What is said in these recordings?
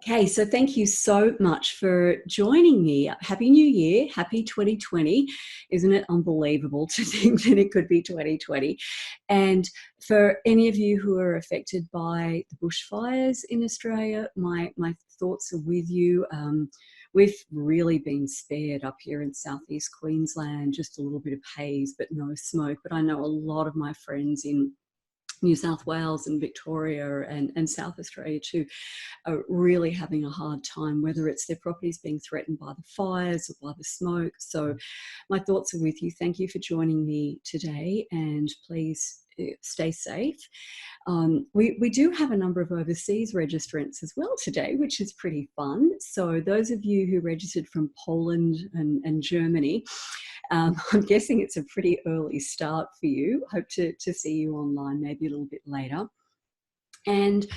Okay, so thank you so much for joining me. Happy New Year, happy 2020. Isn't it unbelievable to think that it could be 2020? And for any of you who are affected by the bushfires in Australia, my thoughts are with you. We've really been spared up here in southeast Queensland, just a little bit of haze, but no smoke. But I know a lot of my friends in New South Wales and Victoria and South Australia too are really having a hard time, whether it's their properties being threatened by the fires or by the smoke. So my thoughts are with you. Thank you for joining me today, and please stay safe. We do have a number of overseas registrants as well today, which is pretty fun. So those of you who registered from Poland and Germany, I'm guessing it's a pretty early start for you. Hope to see you online maybe a little bit later. And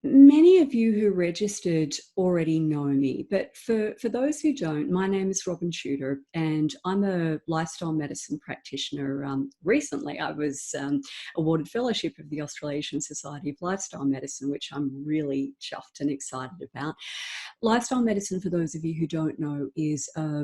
many of you who registered already know me, but for those who don't, my name is Robin Tudor, and I'm a lifestyle medicine practitioner. Recently, I was awarded fellowship of the Australasian Society of Lifestyle Medicine, which I'm really chuffed and excited about. Lifestyle medicine, for those of you who don't know, is a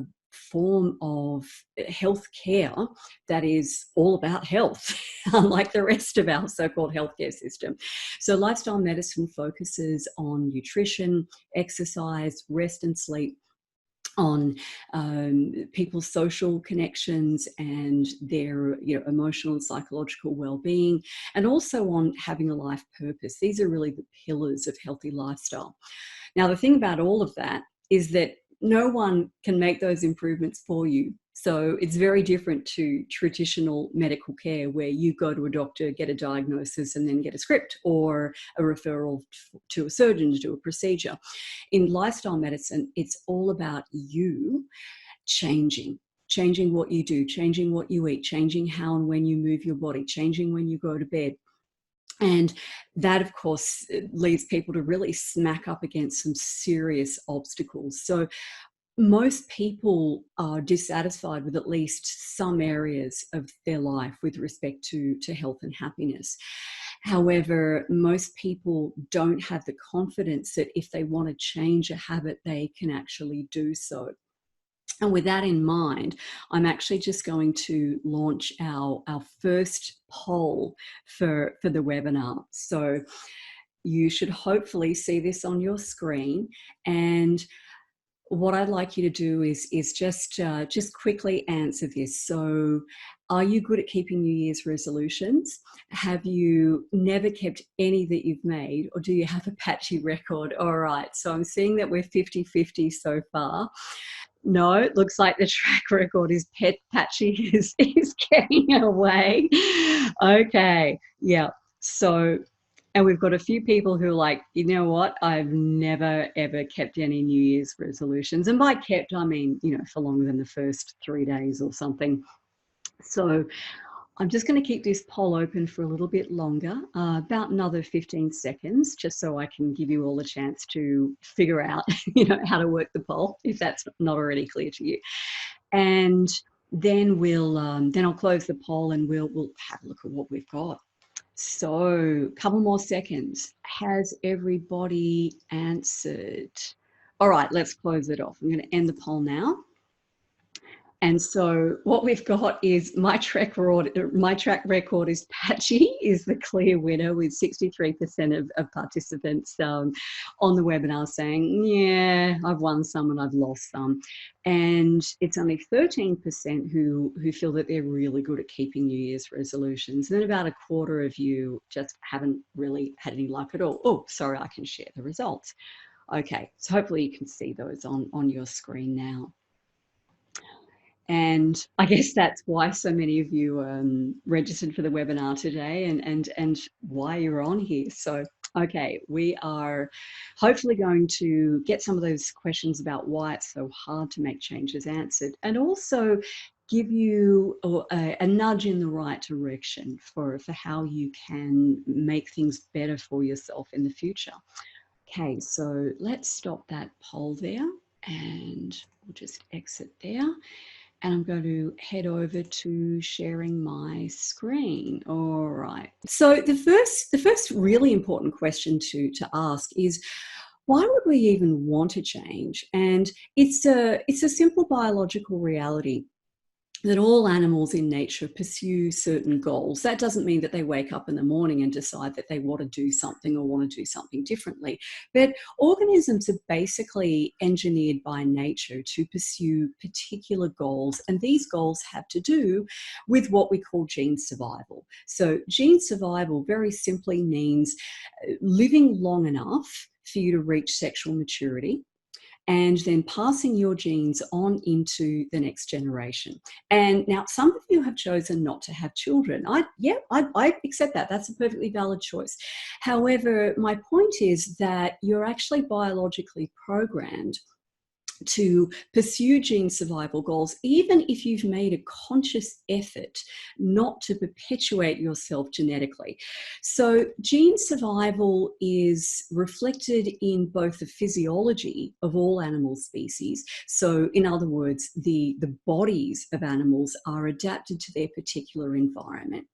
form of healthcare that is all about health, unlike the rest of our so-called healthcare system. So lifestyle medicine focuses on nutrition, exercise, rest and sleep, on people's social connections and their emotional and psychological well-being, and also on having a life purpose. These are really the pillars of healthy lifestyle. Now, the thing about all of that is that no one can make those improvements for you. So it's very different to traditional medical care where you go to a doctor, get a diagnosis, and then get a script or a referral to a surgeon to do a procedure. In lifestyle medicine, it's all about you changing what you do, changing what you eat, changing how and when you move your body, changing when you go to bed. And that, of course, leads people to really smack up against some serious obstacles. So most people are dissatisfied with at least some areas of their life with respect to health and happiness. However, most people don't have the confidence that if they want to change a habit, they can actually do so. And with that in mind, I'm actually just going to launch our first poll for the webinar. So you should hopefully see this on your screen. And what I'd like you to do is just quickly answer this. So, are you good at keeping New Year's resolutions? Have you never kept any that you've made, or do you have a patchy record? All right, so I'm seeing that we're 50-50 so far. No, it looks like the track record is patchy is getting away. Okay, yeah. So, and we've got a few people who are like, you know what? I've never, ever kept any New Year's resolutions. And by kept, I mean, for longer than the first 3 days or something. So I'm just going to keep this poll open for a little bit longer, about another 15 seconds, just so I can give you all a chance to figure out, how to work the poll, if that's not already clear to you. And then I'll close the poll and we'll have a look at what we've got. So a couple more seconds. Has everybody answered? All right, let's close it off. I'm going to end the poll now. And so what we've got is my track record is patchy, is the clear winner, with 63% of participants on the webinar saying, yeah, I've won some and I've lost some. And it's only 13% who feel that they're really good at keeping New Year's resolutions. And then about a quarter of you just haven't really had any luck at all. Oh, sorry, I can share the results. Okay, so hopefully you can see those on your screen now. And I guess that's why so many of you registered for the webinar today and why you're on here. So, okay, we are hopefully going to get some of those questions about why it's so hard to make changes answered, and also give you a nudge in the right direction for how you can make things better for yourself in the future. Okay, so let's stop that poll there and we'll just exit there. And I'm going to head over to sharing my screen. All right. So the first really important question to ask is, why would we even want to change? And it's a simple biological reality that all animals in nature pursue certain goals. That doesn't mean that they wake up in the morning and decide that they want to do something or want to do something differently. But organisms are basically engineered by nature to pursue particular goals, and these goals have to do with what we call gene survival. So gene survival very simply means living long enough for you to reach sexual maturity, and then passing your genes on into the next generation. And now some of you have chosen not to have children. I accept that. That's a perfectly valid choice. However, my point is that you're actually biologically programmed to pursue gene survival goals, even if you've made a conscious effort not to perpetuate yourself genetically. So gene survival is reflected in both the physiology of all animal species. So in other words, the bodies of animals are adapted to their particular environment.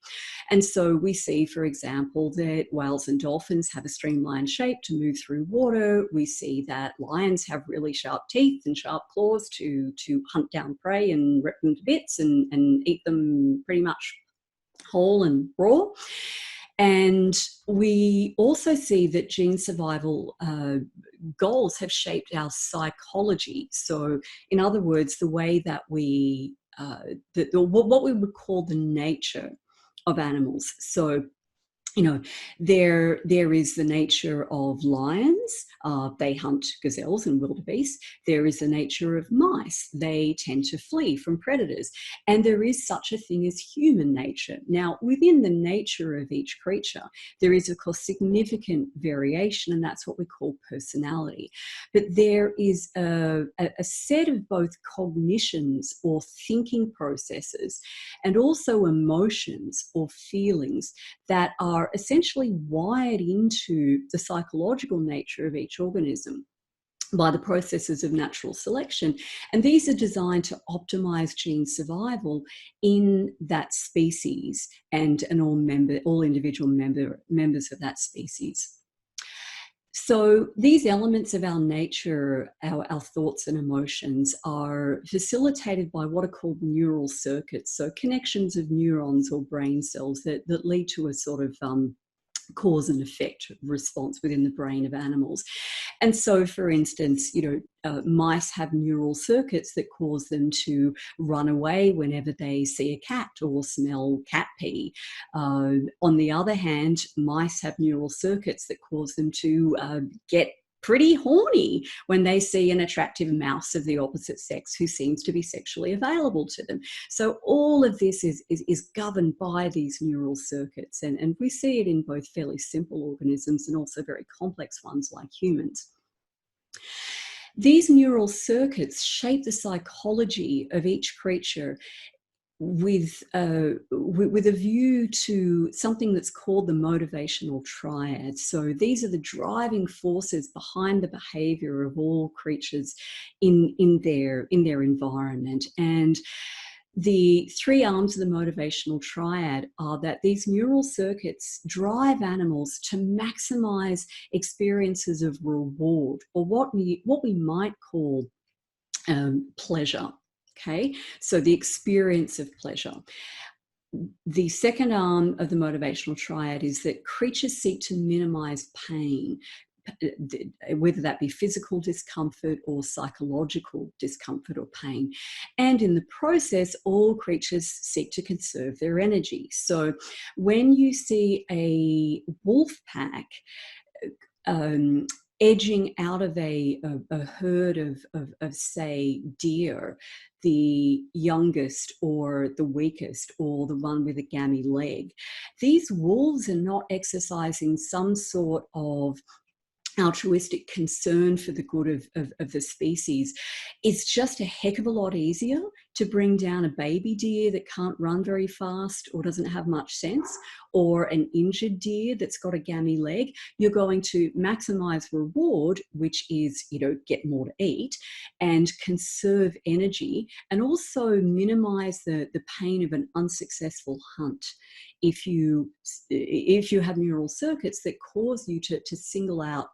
And so we see, for example, that whales and dolphins have a streamlined shape to move through water. We see that lions have really sharp teeth and sharp claws to hunt down prey and rip them to bits and eat them pretty much whole and raw. And we also see that gene survival goals have shaped our psychology. So in other words, the way that we, what we would call the nature of animals. So, you know, there is the nature of lions. They hunt gazelles and wildebeest. There is the nature of mice. They tend to flee from predators. And there is such a thing as human nature. Now, within the nature of each creature, there is, of course, significant variation, and that's what we call personality. But there is a set of both cognitions or thinking processes and also emotions or feelings that are essentially wired into the psychological nature of each organism by the processes of natural selection. And these are designed to optimize gene survival in that species and all individual members of that species. So these elements of our nature, our thoughts and emotions, are facilitated by what are called neural circuits, so connections of neurons or brain cells that lead to a sort of cause and effect response within the brain of animals. And so, for instance, mice have neural circuits that cause them to run away whenever they see a cat or smell cat pee. On the other hand, mice have neural circuits that cause them to get pretty horny when they see an attractive mouse of the opposite sex who seems to be sexually available to them. So all of this is governed by these neural circuits, and we see it in both fairly simple organisms and also very complex ones like humans. These neural circuits shape the psychology of each creature with a view to something that's called the motivational triad. So these are the driving forces behind the behavior of all creatures in their environment. And the three arms of the motivational triad are that these neural circuits drive animals to maximize experiences of reward, or what we might call pleasure. Okay, so the experience of pleasure. The second arm of the motivational triad is that creatures seek to minimize pain, whether that be physical discomfort or psychological discomfort or pain. And in the process, all creatures seek to conserve their energy. So when you see a wolf pack edging out of a herd of, say, deer, the youngest or the weakest or the one with a gammy leg, these wolves are not exercising some sort of altruistic concern for the good of the species. It's just a heck of a lot easier to bring down a baby deer that can't run very fast or doesn't have much sense, or an injured deer that's got a gammy leg. You're going to maximize reward, which is, get more to eat and conserve energy, and also minimize the pain of an unsuccessful hunt. If you have neural circuits that cause you to single out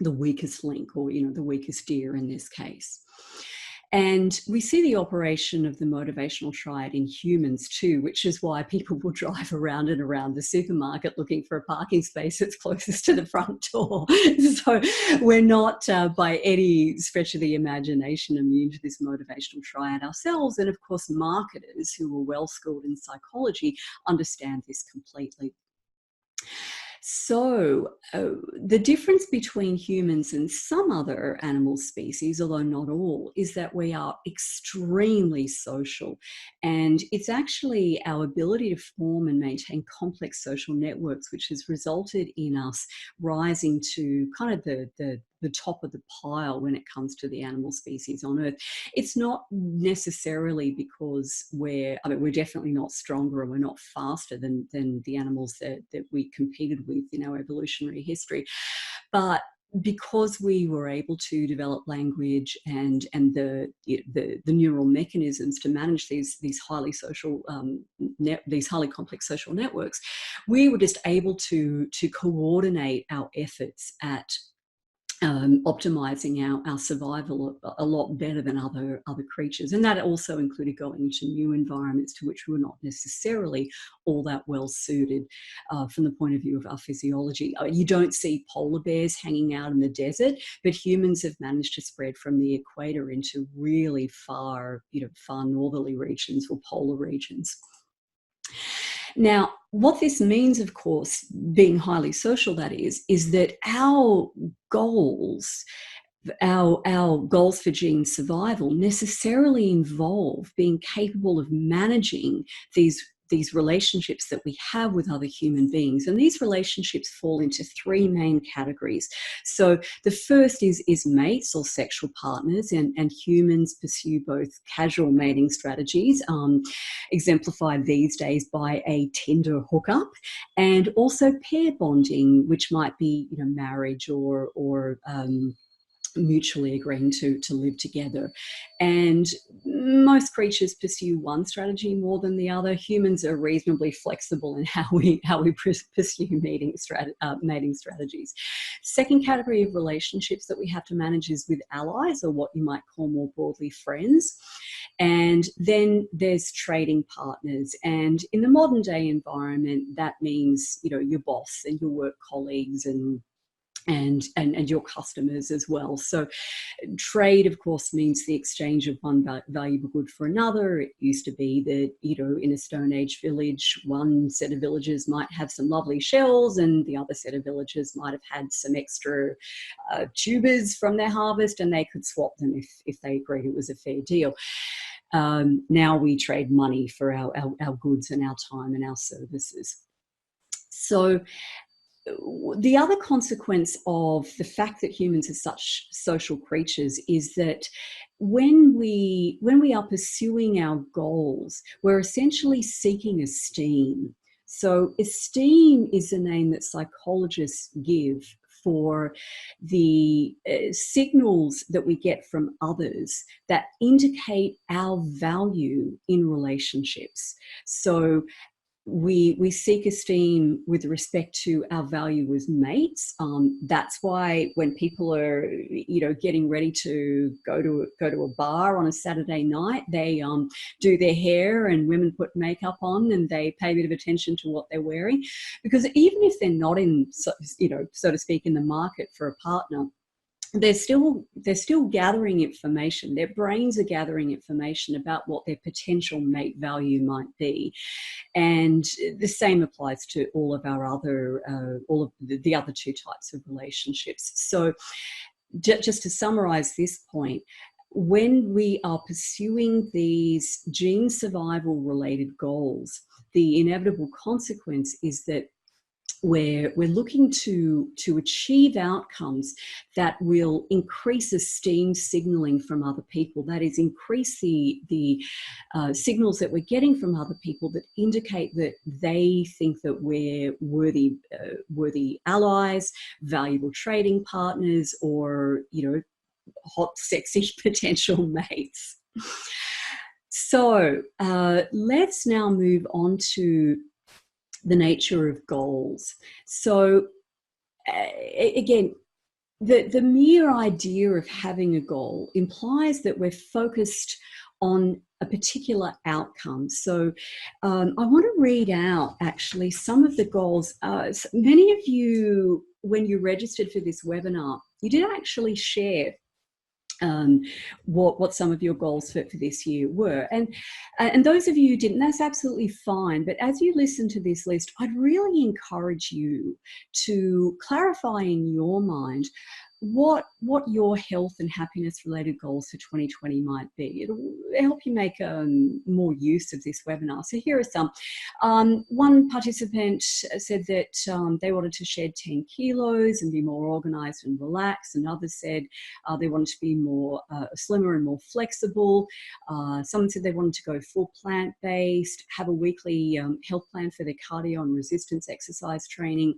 the weakest link, or the weakest deer in this case. And we see the operation of the motivational triad in humans too, which is why people will drive around and around the supermarket looking for a parking space that's closest to the front door. So we're not by any stretch of the imagination immune to this motivational triad ourselves. And of course, marketers who are well schooled in psychology understand this completely. So, the difference between humans and some other animal species, although not all, is that we are extremely social. And it's actually our ability to form and maintain complex social networks which has resulted in us rising to kind of the top of the pile when it comes to the animal species on Earth. It's not necessarily because we're definitely not stronger and we're not faster than the animals that we competed with in our evolutionary history, but because we were able to develop language and the neural mechanisms to manage these highly social these highly complex social networks, we were just able to coordinate our efforts at optimizing our survival a lot better than other creatures. And that also included going into new environments to which we were not necessarily all that well suited from the point of view of our physiology. You don't see polar bears hanging out in the desert, but humans have managed to spread from the equator into really far northerly regions, or polar regions. Now, what this means, of course, being highly social, that is that our goals for gene survival necessarily involve being capable of managing these relationships that we have with other human beings. And these relationships fall into three main categories. So the first is mates or sexual partners, and humans pursue both casual mating strategies, exemplified these days by a Tinder hookup, and also pair bonding, which might be marriage or mutually agreeing to live together. And most creatures pursue one strategy more than the other. Humans are reasonably flexible in how we pursue mating strategies. Second category of relationships that we have to manage is with allies, or what you might call more broadly friends. And then there's trading partners. And in the modern day environment, that means your boss and your work colleagues and your customers as well. So trade, of course, means the exchange of one valuable good for another. It used to be that, in a Stone Age village, one set of villagers might have some lovely shells and the other set of villagers might have had some extra tubers from their harvest, and they could swap them if they agreed it was a fair deal. Now we trade money for our goods and our time and our services. So the other consequence of the fact that humans are such social creatures is that when we are pursuing our goals, we're essentially seeking esteem. So esteem is the name that psychologists give for the signals that we get from others that indicate our value in relationships. So we seek esteem with respect to our value as mates. That's why when people are, getting ready to go to a bar on a Saturday night, they do their hair, and women put makeup on, and they pay a bit of attention to what they're wearing, because even if they're not so to speak, in the market for a partner, they're still gathering information. Their brains are gathering information about what their potential mate value might be. And the same applies to all of the other two types of relationships. So just to summarize this point, when we are pursuing these gene survival related goals, the inevitable consequence is that we're looking to achieve outcomes that will increase esteem signaling from other people. That is, increase the signals that we're getting from other people that indicate that they think that we're worthy allies, valuable trading partners, or hot, sexy potential mates. So let's now move on to the nature of goals. So again, the mere idea of having a goal implies that we're focused on a particular outcome. So I want to read out actually some of the goals. Many of you, when you registered for this webinar, you did actually share what some of your goals for this year were. And those of you who didn't, that's absolutely fine. But as you listen to this list, I'd really encourage you to clarify in your mind what your health and happiness related goals for 2020 might be. It'll help you make more use of this webinar. So here are some. One participant said that they wanted to shed 10 kilos and be more organized and relaxed, and others said they wanted to be more slimmer and more flexible. Someone said they wanted to go full plant-based, have a weekly health plan for their cardio and resistance exercise training.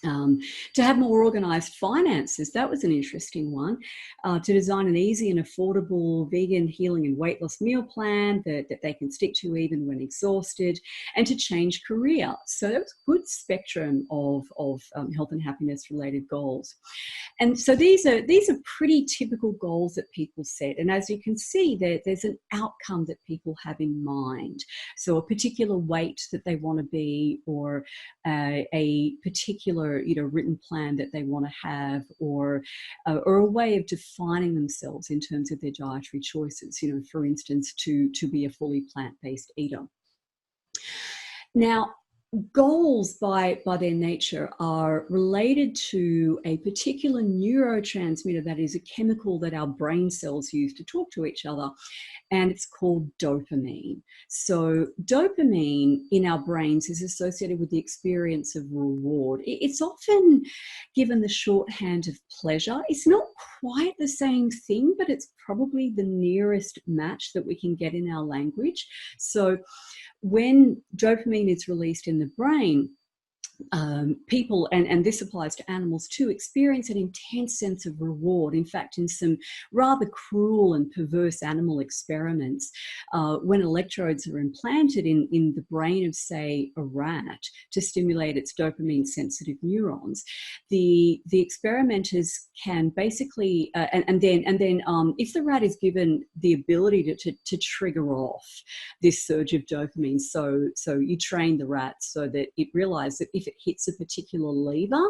To have more organised finances, that was an interesting one. To design an easy and affordable vegan healing and weight loss meal plan that they can stick to even when exhausted, and to change career. So that was a good spectrum of health and happiness related goals. And so these are pretty typical goals that people set. And as you can see, there's an outcome that people have in mind. So a particular weight that they want to be, or a particular written plan that they want to have, or a way of defining themselves in terms of their dietary choices. For instance, to be a fully plant-based eater. Now, goals by their nature are related to a particular neurotransmitter that is a chemical that our brain cells use to talk to each other, and it's called dopamine. So dopamine in our brains is associated with the experience of reward. It's often given the shorthand of pleasure. It's not quite the same thing, but it's probably the nearest match that we can get in our language. So when dopamine is released in the brain, people, and this applies to animals too, experience an intense sense of reward. In fact, in some rather cruel and perverse animal experiments, when electrodes are implanted in the brain of, say, a rat to stimulate its dopamine-sensitive neurons, the experimenters can basically, and then if the rat is given the ability to trigger off this surge of dopamine, so you train the rat so that it realizes that if it hits a particular lever,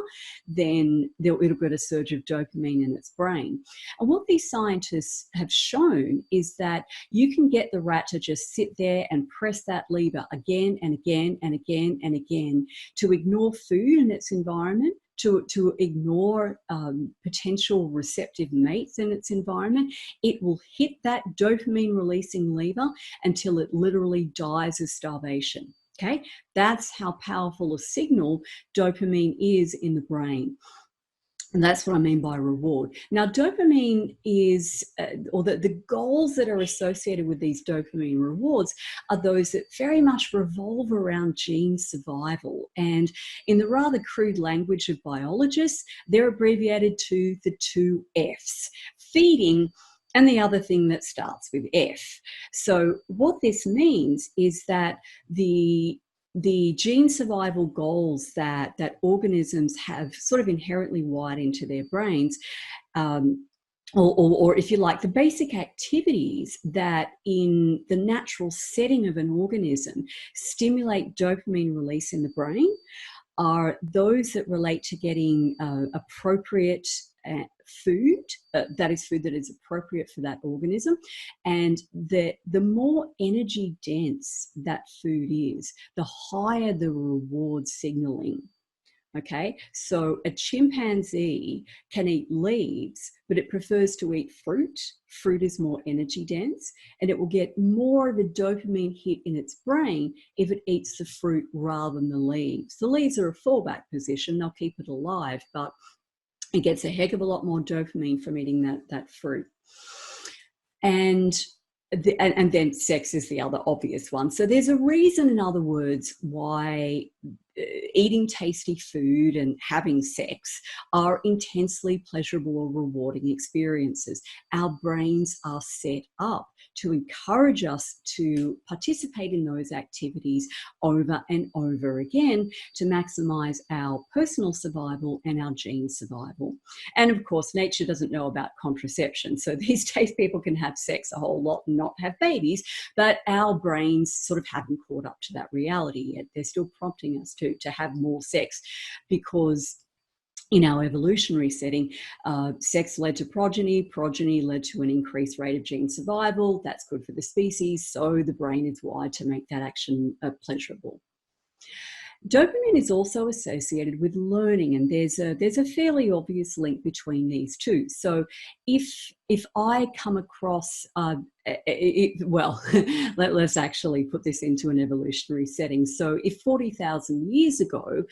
then it'll get a surge of dopamine in its brain. And what these scientists have shown is that you can get the rat to just sit there and press that lever again and again and again and again, to ignore food in its environment, to ignore potential receptive mates in its environment. It will hit that dopamine releasing lever until it literally dies of starvation. Okay, that's how powerful a signal dopamine is in the brain. And that's what I mean by reward. Now, dopamine is, or the goals that are associated with these dopamine rewards are those that very much revolve around gene survival. And in the rather crude language of biologists, they're abbreviated to the 2 F's: feeding, and the other thing that starts with F. So what this means is that the gene survival goals that organisms have sort of inherently wired into their brains, or if you like, the basic activities that in the natural setting of an organism stimulate dopamine release in the brain, are those that relate to getting appropriate food, that is food that is appropriate for that organism. And the more energy dense that food is, the higher the reward signaling. Okay, so a chimpanzee can eat leaves, but it prefers to eat fruit. Fruit is more energy dense, and it will get more of a dopamine hit in its brain if it eats the fruit rather than the leaves. The leaves are a fallback position, they'll keep it alive, but it gets a heck of a lot more dopamine from eating that fruit. And then sex is the other obvious one. So there's a reason, in other words, why eating tasty food and having sex are intensely pleasurable or rewarding experiences. Our brains are set up to encourage us to participate in those activities over and over again to maximize our personal survival and our gene survival. And of course, nature doesn't know about contraception. So these days people can have sex a whole lot and not have babies, but our brains sort of haven't caught up to that reality yet. They're still prompting us to have more sex because in our evolutionary setting, sex led to progeny, progeny led to an increased rate of gene survival. That's good for the species, so the brain is wired to make that action pleasurable. Dopamine is also associated with learning, and there's a fairly obvious link between these two. So if I come across, well, let's actually put this into an evolutionary setting. So if 40,000 years ago,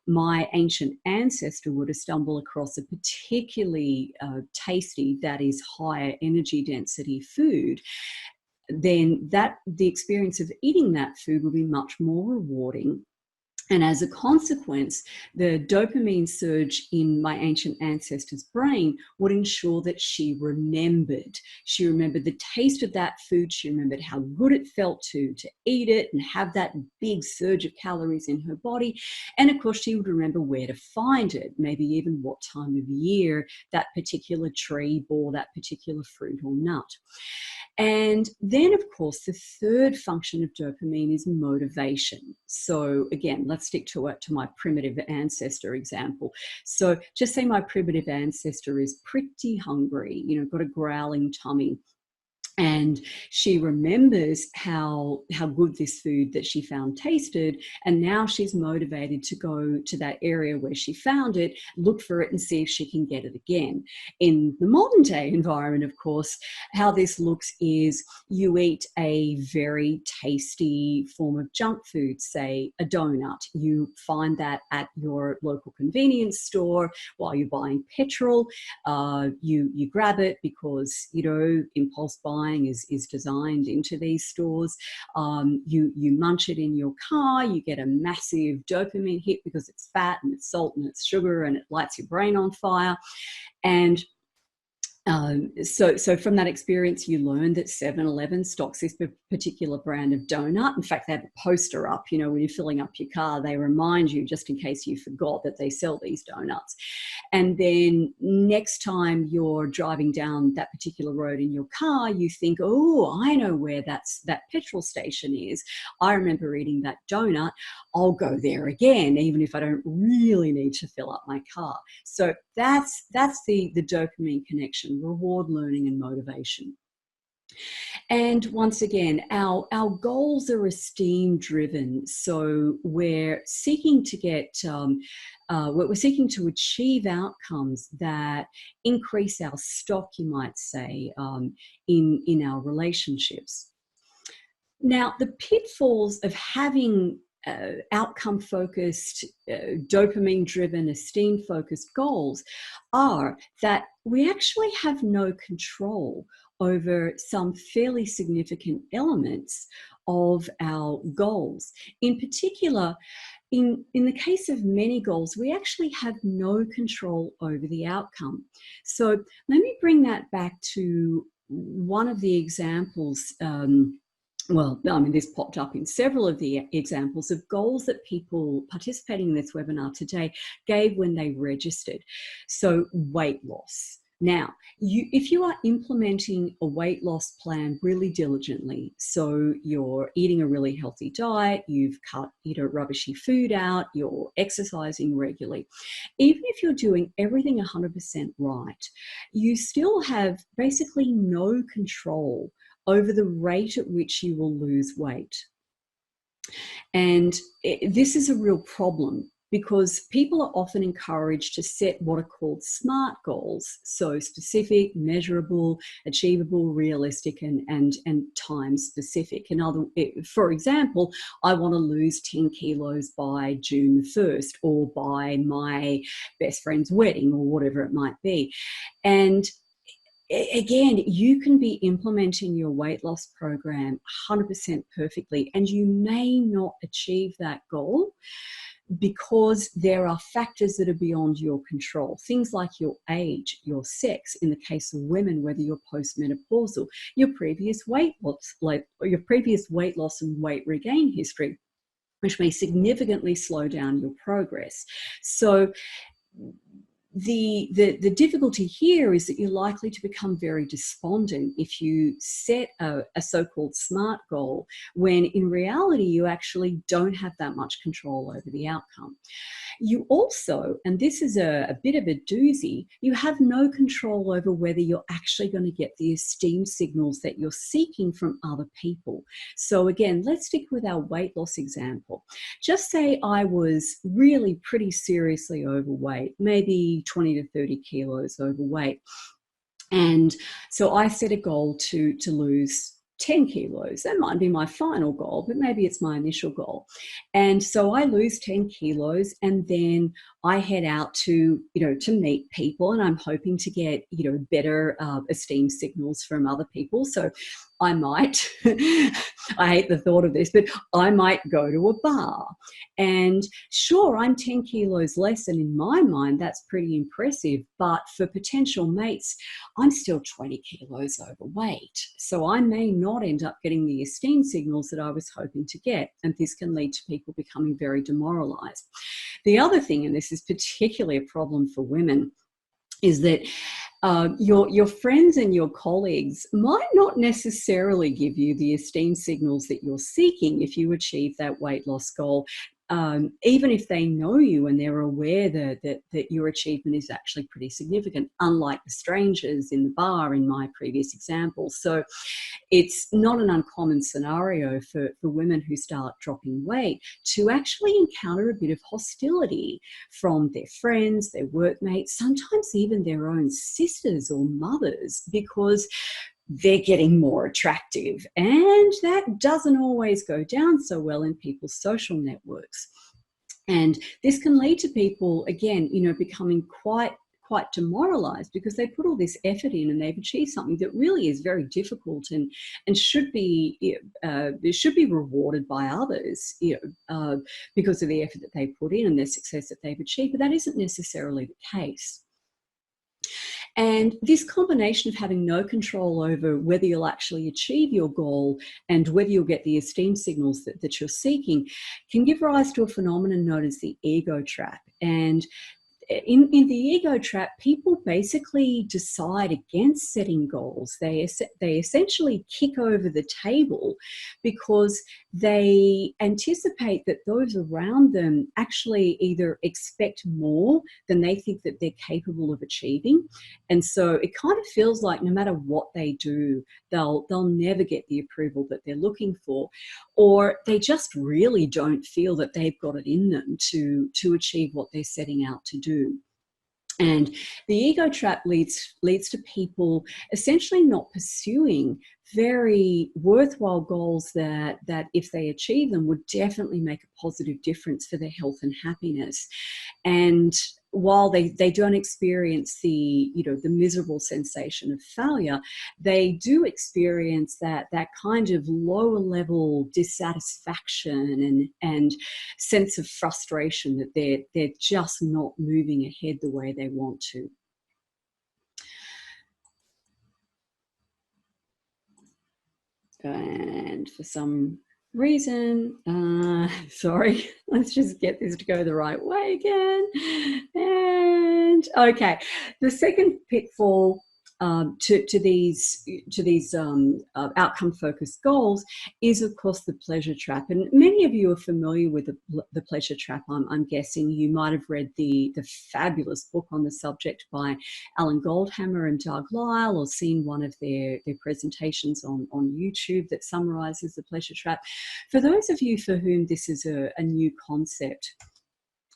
my ancient ancestor would have stumbled across a particularly tasty, that is higher energy density food, then the experience of eating that food would be much more rewarding. And as a consequence, the dopamine surge in my ancient ancestor's brain would ensure that she remembered. She remembered the taste of that food. She remembered how good it felt to eat it and have that big surge of calories in her body. And of course, she would remember where to find it, maybe even what time of year that particular tree bore that particular fruit or nut. And then, of course, the third function of dopamine is motivation. So again, let's stick to my primitive ancestor example. So just say my primitive ancestor is pretty hungry, got a growling tummy. And she remembers how good this food that she found tasted, and now she's motivated to go to that area where she found it, look for it, and see if she can get it again. In the modern day environment, of course, how this looks is you eat a very tasty form of junk food, say a donut. You find that at your local convenience store while you're buying petrol. You grab it because, impulse buying is designed into these stores. You munch it in your car, you get a massive dopamine hit because it's fat and it's salt and it's sugar and it lights your brain on fire. And so from that experience, you learn that 7-Eleven stocks this particular brand of donut. In fact, they have a poster up, when you're filling up your car, they remind you, just in case you forgot, that they sell these donuts. And then next time you're driving down that particular road in your car, you think, oh, I know where that petrol station is. I remember eating that donut. I'll go there again, even if I don't really need to fill up my car. So that's the dopamine connection. Reward, learning, and motivation. And once again, our goals are esteem driven. So we're seeking to we're seeking to achieve outcomes that increase our stock, you might say, in our relationships. Now, the pitfalls of having outcome-focused, dopamine-driven, esteem-focused goals are that we actually have no control over some fairly significant elements of our goals. In particular, in the case of many goals, we actually have no control over the outcome. So let me bring that back to one of the examples. This popped up in several of the examples of goals that people participating in this webinar today gave when they registered. So weight loss. Now, if you are implementing a weight loss plan really diligently, so you're eating a really healthy diet, you've cut rubbishy food out, you're exercising regularly, even if you're doing everything 100% right, you still have basically no control over the rate at which you will lose weight. And this is a real problem because people are often encouraged to set what are called SMART goals. So specific, measurable, achievable, realistic, and time specific. For example, I want to lose 10 kilos by June 1st or by my best friend's wedding or whatever it might be. And again, you can be implementing your weight loss program 100% perfectly, and you may not achieve that goal. because there are factors that are beyond your control. Things like your age, your sex, in the case of women, whether you're postmenopausal, your previous weight loss, your previous weight loss and weight regain history, which may significantly slow down your progress. So the difficulty here is that you're likely to become very despondent if you set a so-called SMART goal, when in reality you actually don't have that much control over the outcome. You also, and this is a bit of a doozy, you have no control over whether you're actually going to get the esteem signals that you're seeking from other people. So again, let's stick with our weight loss example. Just say I was really pretty seriously overweight, maybe 20 to 30 kilos overweight. And so I set a goal to lose 10 kilos. That might be my final goal, but maybe it's my initial goal. And so I lose 10 kilos, and then I head out to meet people, and I'm hoping to get, better esteem signals from other people. So I might, I hate the thought of this, but I might go to a bar. And sure, I'm 10 kilos less, and in my mind, that's pretty impressive. But for potential mates, I'm still 20 kilos overweight. So I may not end up getting the esteem signals that I was hoping to get. And this can lead to people becoming very demoralized. The other thing, and this is particularly a problem for women, is that your friends and your colleagues might not necessarily give you the esteem signals that you're seeking if you achieve that weight loss goal, even if they know you and they're aware that your achievement is actually pretty significant, unlike the strangers in the bar in my previous example. So it's not an uncommon scenario for women who start dropping weight to actually encounter a bit of hostility from their friends, their workmates, sometimes even their own sisters or mothers, because they're getting more attractive. And that doesn't always go down so well in people's social networks. And this can lead to people, again, becoming quite demoralized because they put all this effort in and they've achieved something that really is very difficult and should be rewarded by others, because of the effort that they put in and their success that they've achieved. But that isn't necessarily the case. And this combination of having no control over whether you'll actually achieve your goal and whether you'll get the esteem signals that you're seeking can give rise to a phenomenon known as the ego trap. And in the ego trap, people basically decide against setting goals. They essentially kick over the table because they anticipate that those around them actually either expect more than they think that they're capable of achieving. And so it kind of feels like no matter what they do, they'll never get the approval that they're looking for, or they just really don't feel that they've got it in them to achieve what they're setting out to do. And the ego trap leads to people essentially not pursuing very worthwhile goals that if they achieve them would definitely make a positive difference for their health and happiness. And while they don't experience the miserable sensation of failure, they do experience that kind of lower level dissatisfaction and sense of frustration that they're just not moving ahead the way they want to. And for some reason, sorry, let's just get this to go the right way again. And okay, the second pitfall to these outcome-focused goals is, of course, the pleasure trap. And many of you are familiar with the pleasure trap. I'm guessing you might have read the fabulous book on the subject by Alan Goldhammer and Doug Lyle, or seen one of their presentations on YouTube that summarizes the pleasure trap. For those of you for whom this is a new concept,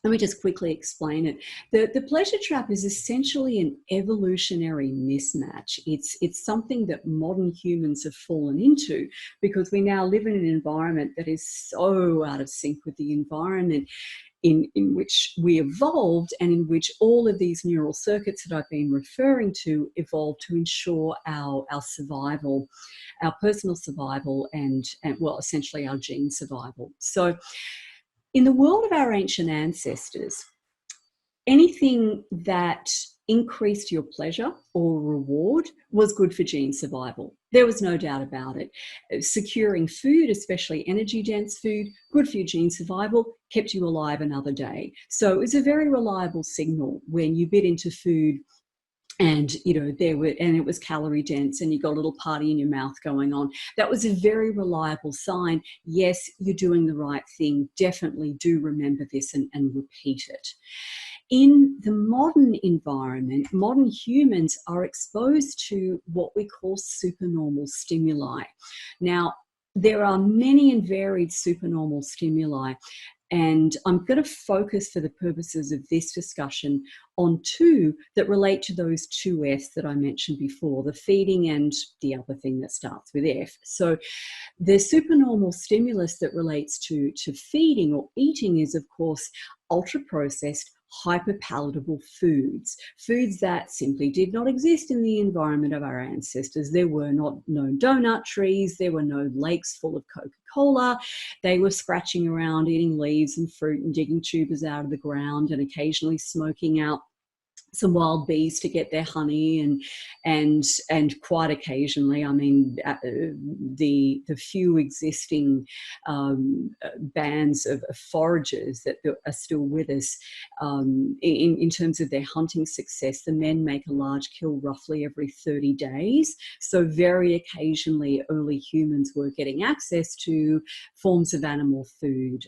let me just quickly explain it. The pleasure trap is essentially an evolutionary mismatch. It's something that modern humans have fallen into because we now live in an environment that is so out of sync with the environment in which we evolved, and in which all of these neural circuits that I've been referring to evolved to ensure our survival, our personal survival, and well, essentially our gene survival. So in the world of our ancient ancestors, anything that increased your pleasure or reward was good for gene survival. There was no doubt about it. Securing food, especially energy-dense food, good for your gene survival, kept you alive another day. So it was a very reliable signal when you bit into food and it was calorie dense and you got a little party in your mouth going on. That was a very reliable sign. Yes, you're doing the right thing. Definitely do remember this and repeat it. In the modern environment, modern humans are exposed to what we call supernormal stimuli. Now, there are many and varied supernormal stimuli, and I'm going to focus for the purposes of this discussion on two that relate to those two F's that I mentioned before, the feeding and the other thing that starts with F. So the supernormal stimulus that relates to feeding or eating is, of course, ultra-processed, hyperpalatable foods that simply did not exist in the environment of our ancestors. There were no donut trees, there were no lakes full of Coca-Cola. They were scratching around, eating leaves and fruit and digging tubers out of the ground and occasionally smoking out some wild bees to get their honey, and quite occasionally, I mean, the few existing bands of foragers that are still with us, in terms of their hunting success, the men make a large kill roughly every 30 days. So very occasionally, early humans were getting access to forms of animal food,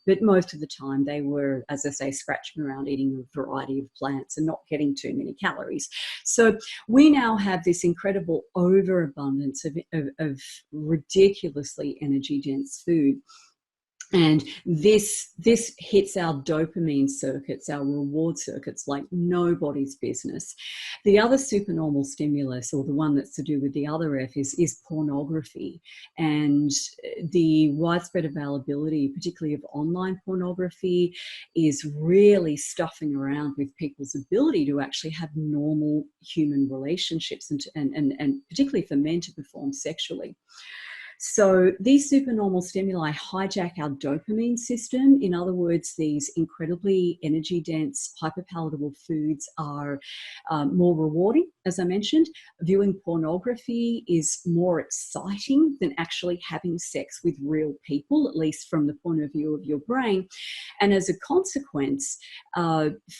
but most of the time they were, as I say, scratching around eating a variety of plants and not getting too many calories. So we now have this incredible overabundance of ridiculously energy dense food. And this hits our dopamine circuits, our reward circuits, like nobody's business. The other supernormal stimulus, or the one that's to do with the other F, is pornography. And the widespread availability, particularly of online pornography, is really stuffing around with people's ability to actually have normal human relationships and particularly for men to perform sexually. So these supernormal stimuli hijack our dopamine system. In other words, these incredibly energy-dense, hyperpalatable foods are more rewarding, as I mentioned. Viewing pornography is more exciting than actually having sex with real people, at least from the point of view of your brain. And as a consequence,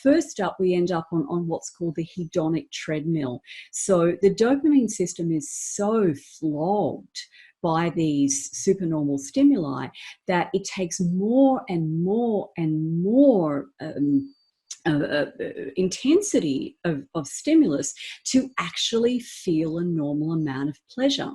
first up, we end up on what's called the hedonic treadmill. So the dopamine system is so flogged by these supernormal stimuli that it takes more and more and more intensity of stimulus to actually feel a normal amount of pleasure.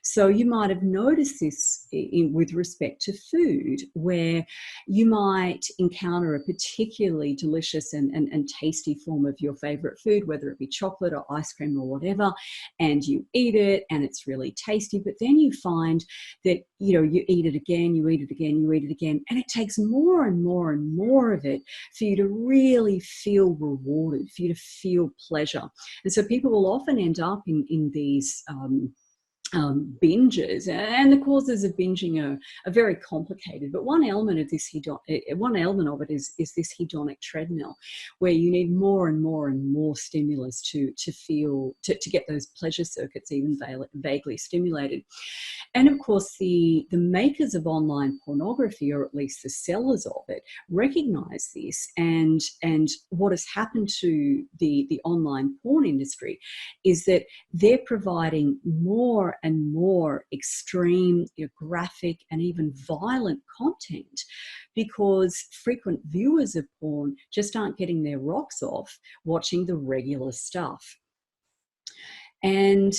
So you might have noticed this with respect to food, where you might encounter a particularly delicious and tasty form of your favorite food, whether it be chocolate or ice cream or whatever, and you eat it and it's really tasty. But then you find that, you eat it again, you eat it again, you eat it again, and it takes more and more and more of it for you to really feel rewarded, for you to feel pleasure. And so people will often end up in these binges, and the causes of binging are very complicated. But one element of this is this hedonic treadmill, where you need more and more and more stimulus to get those pleasure circuits even vaguely stimulated. And of course, the makers of online pornography, or at least the sellers of it, recognize this. And what has happened to the online porn industry is that they're providing more and more extreme, graphic, and even violent content, because frequent viewers of porn just aren't getting their rocks off watching the regular stuff. And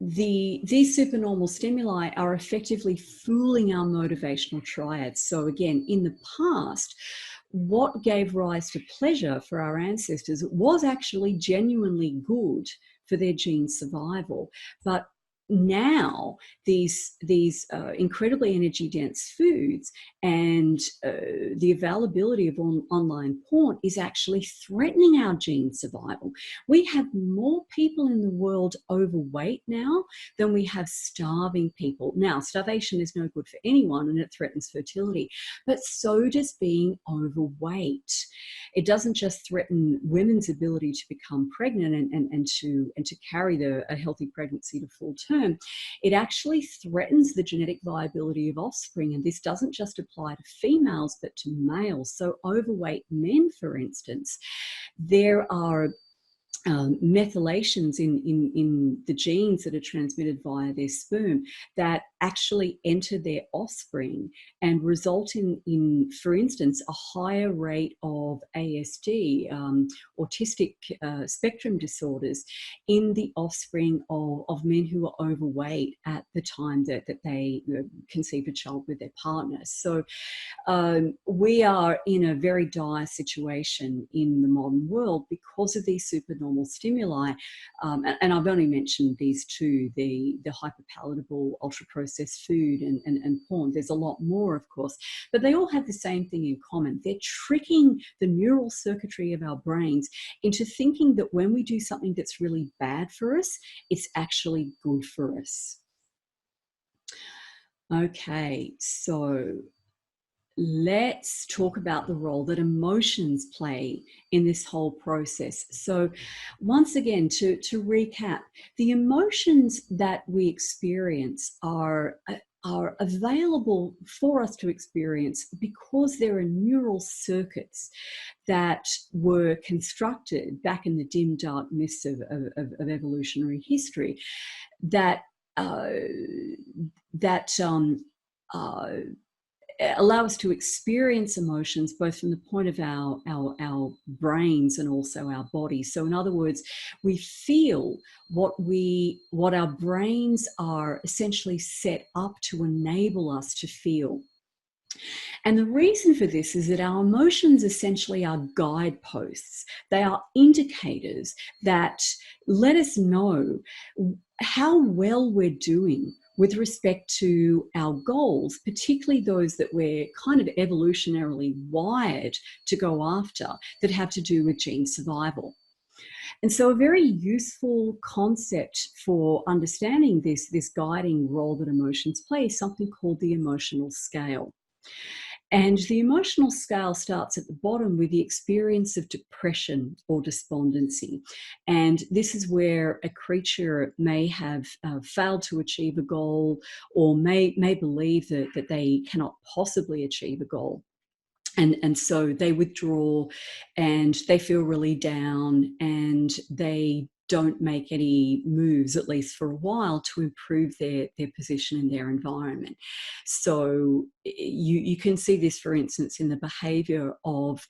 these supernormal stimuli are effectively fooling our motivational triads. So again, in the past, what gave rise to pleasure for our ancestors was actually genuinely good for their gene survival. But now these incredibly energy dense foods and the availability of online porn is actually threatening our gene survival. We have more people in the world overweight now than we have starving people. Now, starvation is no good for anyone and it threatens fertility, but so does being overweight. It doesn't just threaten women's ability to become pregnant and to carry a healthy pregnancy to full term. It actually threatens the genetic viability of offspring, and this doesn't just apply to females but to males. So overweight men, for instance, there are methylations in the genes that are transmitted via their sperm that actually enter their offspring and result in, for instance, a higher rate of ASD, autistic spectrum disorders, in the offspring of men who are overweight at the time that they conceive a child with their partner. So we are in a very dire situation in the modern world because of these supernormal stimuli. And I've only mentioned these two, the hyperpalatable, ultra-processed food and porn. There's a lot more, of course, but they all have the same thing in common. They're tricking the neural circuitry of our brains into thinking that when we do something that's really bad for us, it's actually good for us. Okay, so let's talk about the role that emotions play in this whole process. So once again, to recap, the emotions that we experience are available for us to experience because there are neural circuits that were constructed back in the dim, dark mists of evolutionary history that allow us to experience emotions both from the point of our brains and also our bodies. So in other words, we feel what our brains are essentially set up to enable us to feel. And the reason for this is that our emotions essentially are guideposts. They are indicators that let us know how well we're doing with respect to our goals, particularly those that we're kind of evolutionarily wired to go after that have to do with gene survival. And so a very useful concept for understanding this guiding role that emotions play is something called the emotional scale. And the emotional scale starts at the bottom with the experience of depression or despondency. And this is where a creature may have failed to achieve a goal or may believe that they cannot possibly achieve a goal. And so they withdraw and they feel really down and they don't make any moves, at least for a while, to improve their position in their environment. So you can see this, for instance, in the behavior of,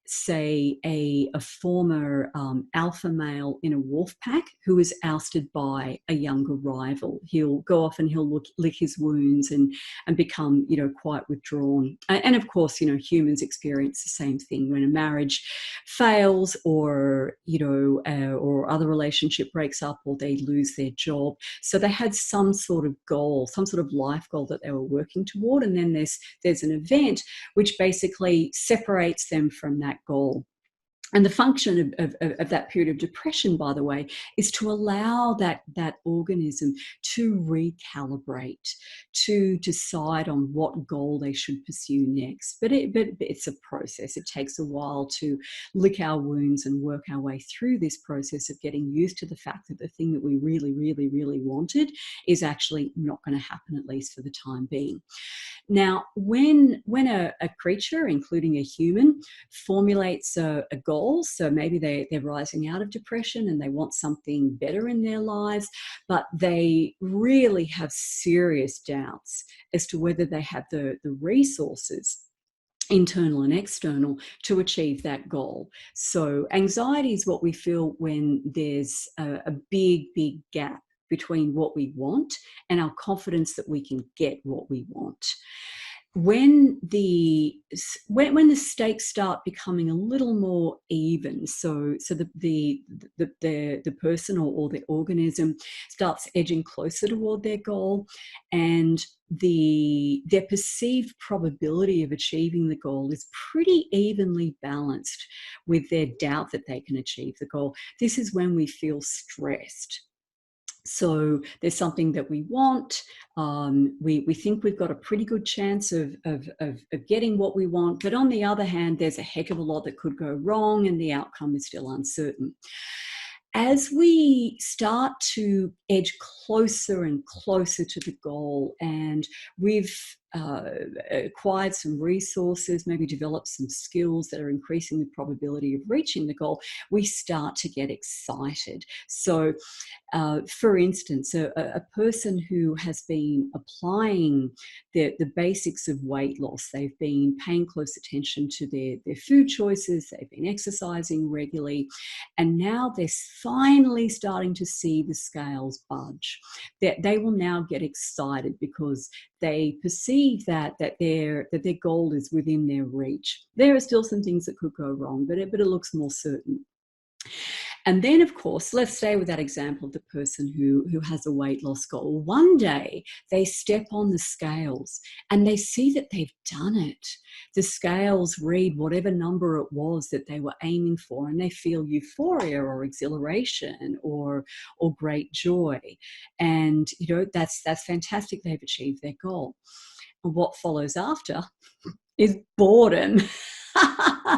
say, a former alpha male in a wolf pack who is ousted by a younger rival. He'll go off and he'll lick his wounds and become, quite withdrawn. And of course, humans experience the same thing when a marriage fails or, or other relationship breaks up or they lose their job. So they had some sort of goal, some sort of life goal that they were working toward. And then there's an event which basically separates them from that goal. And the function of that period of depression, by the way, is to allow that organism to recalibrate, to decide on what goal they should pursue next. But it's a process. It takes a while to lick our wounds and work our way through this process of getting used to the fact that the thing that we really, really, really wanted is actually not going to happen, at least for the time being. Now, when a creature, including a human, formulates a goal, so maybe they're rising out of depression and they want something better in their lives, but they really have serious doubts as to whether they have the resources, internal and external, to achieve that goal. So anxiety is what we feel when there's a big gap between what we want and our confidence that we can get what we want. when the stakes start becoming a little more even, so the person or the organism starts edging closer toward their goal, and their perceived probability of achieving the goal is pretty evenly balanced with their doubt that they can achieve the goal, this is when we feel stressed. So there's something that we want. We think we've got a pretty good chance of getting what we want. But on the other hand, there's a heck of a lot that could go wrong and the outcome is still uncertain. As we start to edge closer and closer to the goal, and we've acquired some resources, maybe developed some skills that are increasing the probability of reaching the goal, we start to get excited. So for instance, a person who has been applying the basics of weight loss, they've been paying close attention to their food choices, they've been exercising regularly, and now they're finally starting to see the scales budge. They will now get excited because they perceive that their goal is within their reach. There are still some things that could go wrong, but it looks more certain. And then, of course, let's stay with that example of the person who has a weight loss goal. One day they step on the scales and they see that they've done it. The scales read whatever number it was that they were aiming for, and they feel euphoria or exhilaration or great joy. And, that's fantastic. They've achieved their goal. And what follows after is boredom.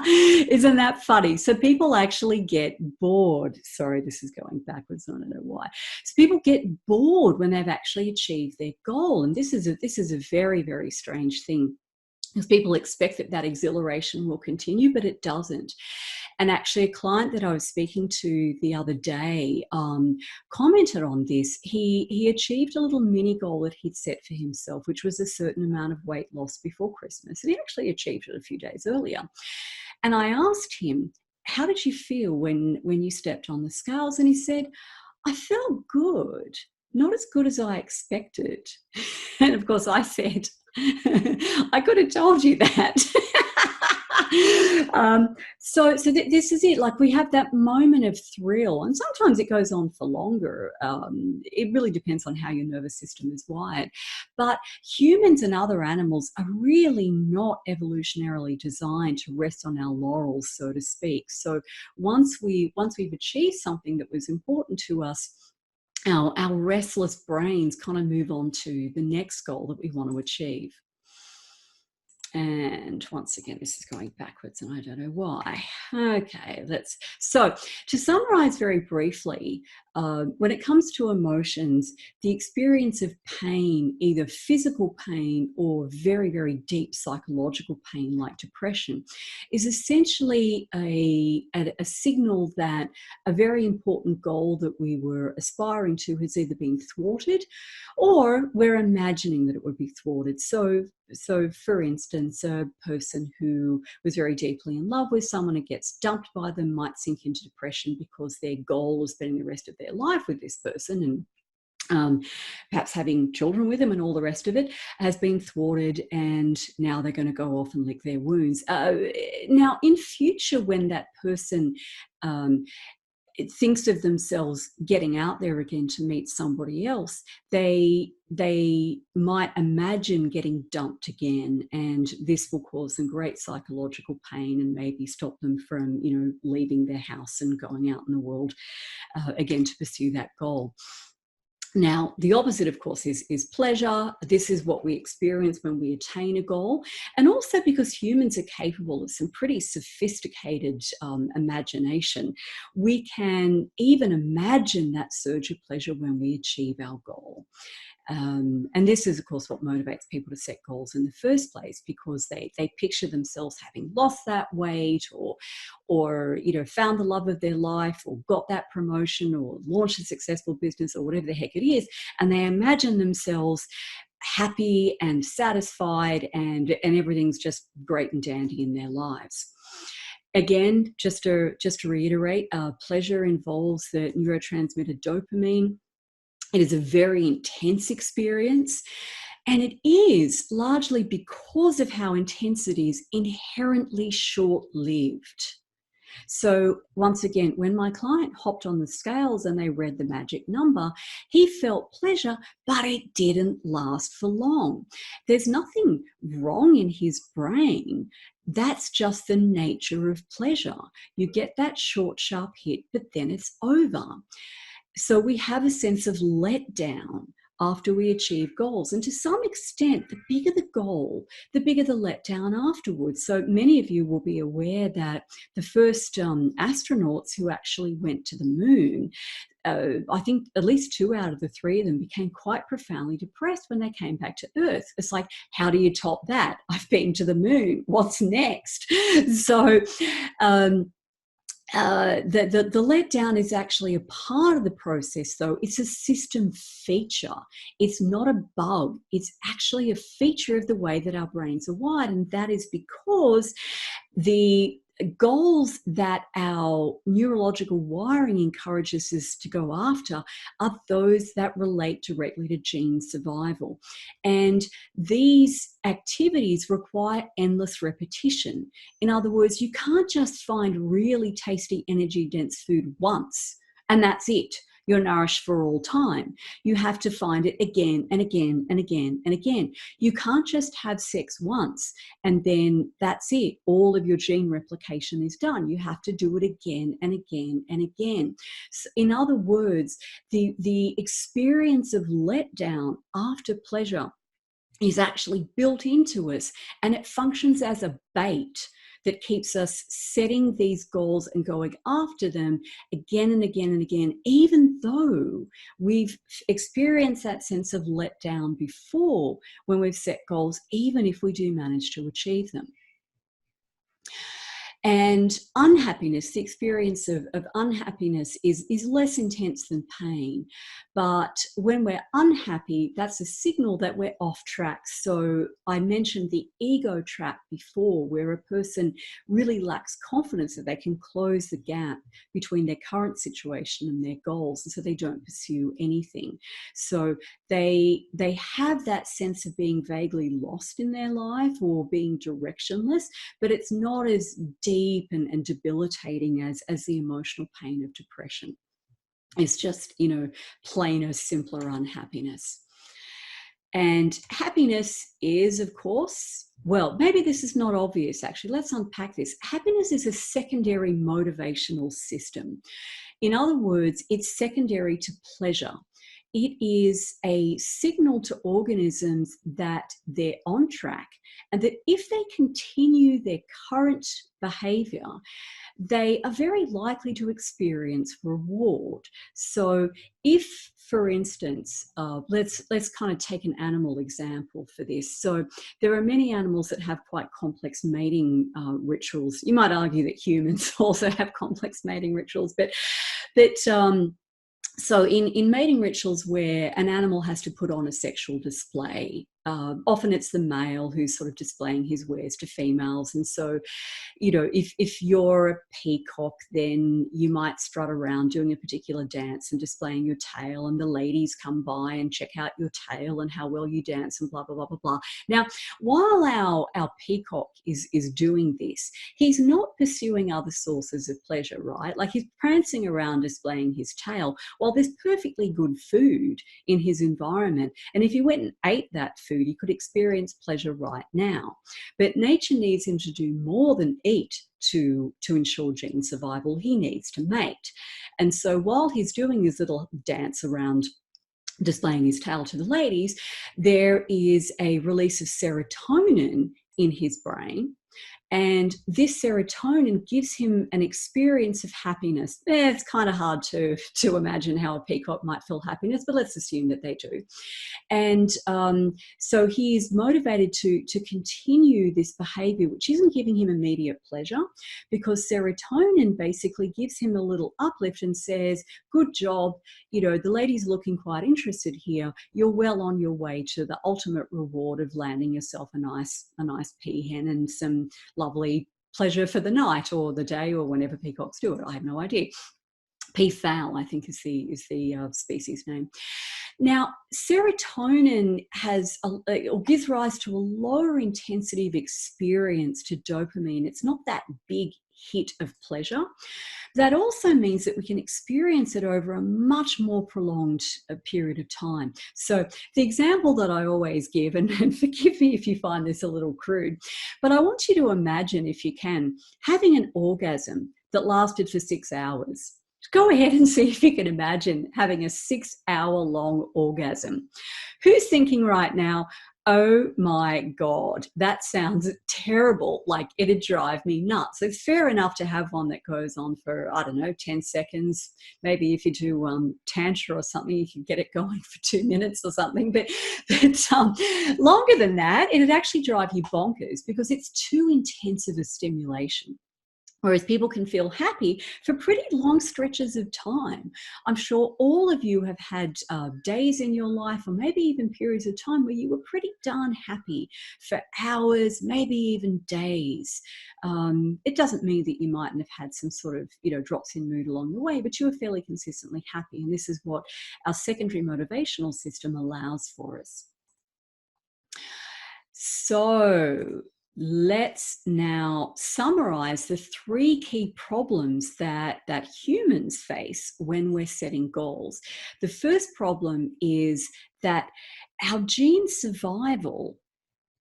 Isn't that funny? So people actually get bored. Sorry, this is going backwards. I don't know why. So people get bored when they've actually achieved their goal. And this is a very, very strange thing, because people expect that exhilaration will continue, but it doesn't. And actually, a client that I was speaking to the other day commented on this. He achieved a little mini goal that he'd set for himself, which was a certain amount of weight loss before Christmas. And he actually achieved it a few days earlier. And I asked him, how did you feel when you stepped on the scales? And he said, I felt good, not as good as I expected. And of course I said, I could have told you that. So this is it. Like, we have that moment of thrill, and sometimes it goes on for longer. It really depends on how your nervous system is wired. But humans and other animals are really not evolutionarily designed to rest on our laurels, so to speak. So once we've achieved something that was important to us, our restless brains kind of move on to the next goal that we want to achieve. And once again, this is going backwards and I don't know why. Okay, so to summarize very briefly, when it comes to emotions, the experience of pain, either physical pain or very, very deep psychological pain like depression, is essentially a signal that a very important goal that we were aspiring to has either been thwarted, or we're imagining that it would be thwarted. So for instance, a person who was very deeply in love with someone and gets dumped by them might sink into depression because their goal is spending the rest of their life with this person, and perhaps having children with them and all the rest of it has been thwarted, and now they're going to go off and lick their wounds. Now, in future, when that person thinks of themselves getting out there again to meet somebody else, they might imagine getting dumped again, and this will cause them great psychological pain and maybe stop them from leaving their house and going out in the world again to pursue that goal. Now, the opposite, of course, is pleasure. This is what we experience when we attain a goal. And also because humans are capable of some pretty sophisticated imagination, we can even imagine that surge of pleasure when we achieve our goal. And this is, of course, what motivates people to set goals in the first place, because they picture themselves having lost that weight, or found the love of their life, or got that promotion, or launched a successful business, or whatever the heck it is, and they imagine themselves happy and satisfied, and everything's just great and dandy in their lives. Again, just to reiterate, pleasure involves the neurotransmitter dopamine. It is a very intense experience, And it is largely because of how intense it is, inherently short-lived. So once again, when my client hopped on the scales and they read the magic number, he felt pleasure, but it didn't last for long. There's nothing wrong in his brain. That's just the nature of pleasure. You get that short, sharp hit, but then it's over. So we have a sense of letdown after we achieve goals. And to some extent, the bigger the goal, the bigger the letdown afterwards. So many of you will be aware that the first astronauts who actually went to the moon, I think at least 2 out of the 3 of them became quite profoundly depressed when they came back to Earth. It's like, how do you top that? I've been to the moon. What's next? So the letdown is actually a part of the process, though. It's a system feature. It's not a bug. It's actually a feature of the way that our brains are wired. And that is because the goals that our neurological wiring encourages us to go after are those that relate directly to gene survival. And these activities require endless repetition. In other words, you can't just find really tasty, energy-dense food once and that's it. You're nourished for all time. You have to find it again and again and again and again. You can't just have sex once and then that's it. All of your gene replication is done. You have to do it again and again and again. So in other words, the experience of letdown after pleasure is actually built into us, and it functions as a bait that keeps us setting these goals and going after them again and again and again, even though we've experienced that sense of letdown before when we've set goals, even if we do manage to achieve them. And unhappiness, the experience of unhappiness is less intense than pain. But when we're unhappy, that's a signal that we're off track. So I mentioned the ego trap before, where a person really lacks confidence that they can close the gap between their current situation and their goals, and so they don't pursue anything. So they have that sense of being vaguely lost in their life or being directionless, but it's not as deep and debilitating as the emotional pain of depression. It's just, plainer, simpler unhappiness. And happiness is, of course, well, maybe this is not obvious, actually. Let's unpack this. Happiness is a secondary motivational system. In other words, it's secondary to pleasure. It is a signal to organisms that they're on track and that if they continue their current behavior, they are very likely to experience reward. So if, for instance, let's kind of take an animal example for this. So there are many animals that have quite complex mating rituals. You might argue that humans also have complex mating rituals, but so in mating rituals where an animal has to put on a sexual display, often it's the male who's sort of displaying his wares to females. And so, if you're a peacock, then you might strut around doing a particular dance and displaying your tail, and the ladies come by and check out your tail and how well you dance and blah, blah, blah, blah, blah. Now, while our peacock is doing this, he's not pursuing other sources of pleasure, right? Like he's prancing around displaying his tail while there's perfectly good food in his environment. And if he went and ate that food, he could experience pleasure right now. But nature needs him to do more than eat to ensure gene survival. He needs to mate. And so while he's doing his little dance around displaying his tail to the ladies, there is a release of serotonin in his brain. And this serotonin gives him an experience of happiness. It's kind of hard to imagine how a peacock might feel happiness, but let's assume that they do. And so he is motivated to continue this behavior, which isn't giving him immediate pleasure, because serotonin basically gives him a little uplift and says, good job, the lady's looking quite interested here. You're well on your way to the ultimate reward of landing yourself a nice peahen and some lovely pleasure for the night or the day or whenever peacocks do it. I have no idea. Peafowl, I think, is the species name. Now, serotonin or gives rise to a lower intensity of experience to dopamine. It's not that big hit of pleasure. That also means that we can experience it over a much more prolonged period of time. So the example that I always give, and forgive me if you find this a little crude, but I want you to imagine, if you can, having an orgasm that lasted for 6 hours. Go ahead and see if you can imagine having a 6-hour-long orgasm. Who's thinking right now, oh my God, that sounds terrible, like it'd drive me nuts? It's fair enough to have one that goes on for, I don't know, 10 seconds. Maybe if you do Tantra or something, you can get it going for 2 minutes or something. But longer than that, it'd actually drive you bonkers because it's too intensive a stimulation. Whereas people can feel happy for pretty long stretches of time. I'm sure all of you have had days in your life, or maybe even periods of time, where you were pretty darn happy for hours, maybe even days. It doesn't mean that you mightn't have had some sort of, drops in mood along the way, but you were fairly consistently happy. And this is what our secondary motivational system allows for us. So let's now summarize the 3 key problems that humans face when we're setting goals. The first problem is that our gene survival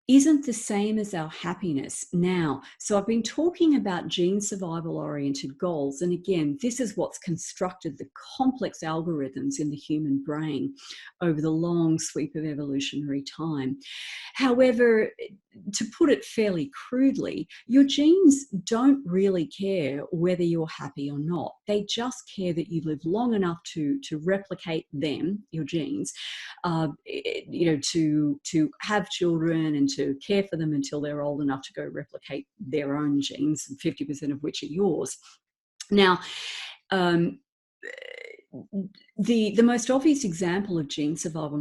isn't the same as our happiness. Now, so I've been talking about gene survival oriented goals. And again, this is what's constructed the complex algorithms in the human brain over the long sweep of evolutionary time. However, to put it fairly crudely, your genes don't really care whether you're happy or not. They just care that you live long enough to replicate them, your genes, to have children and to care for them until they're old enough to go replicate their own genes, 50% of which are yours. Now, the most obvious example of gene survival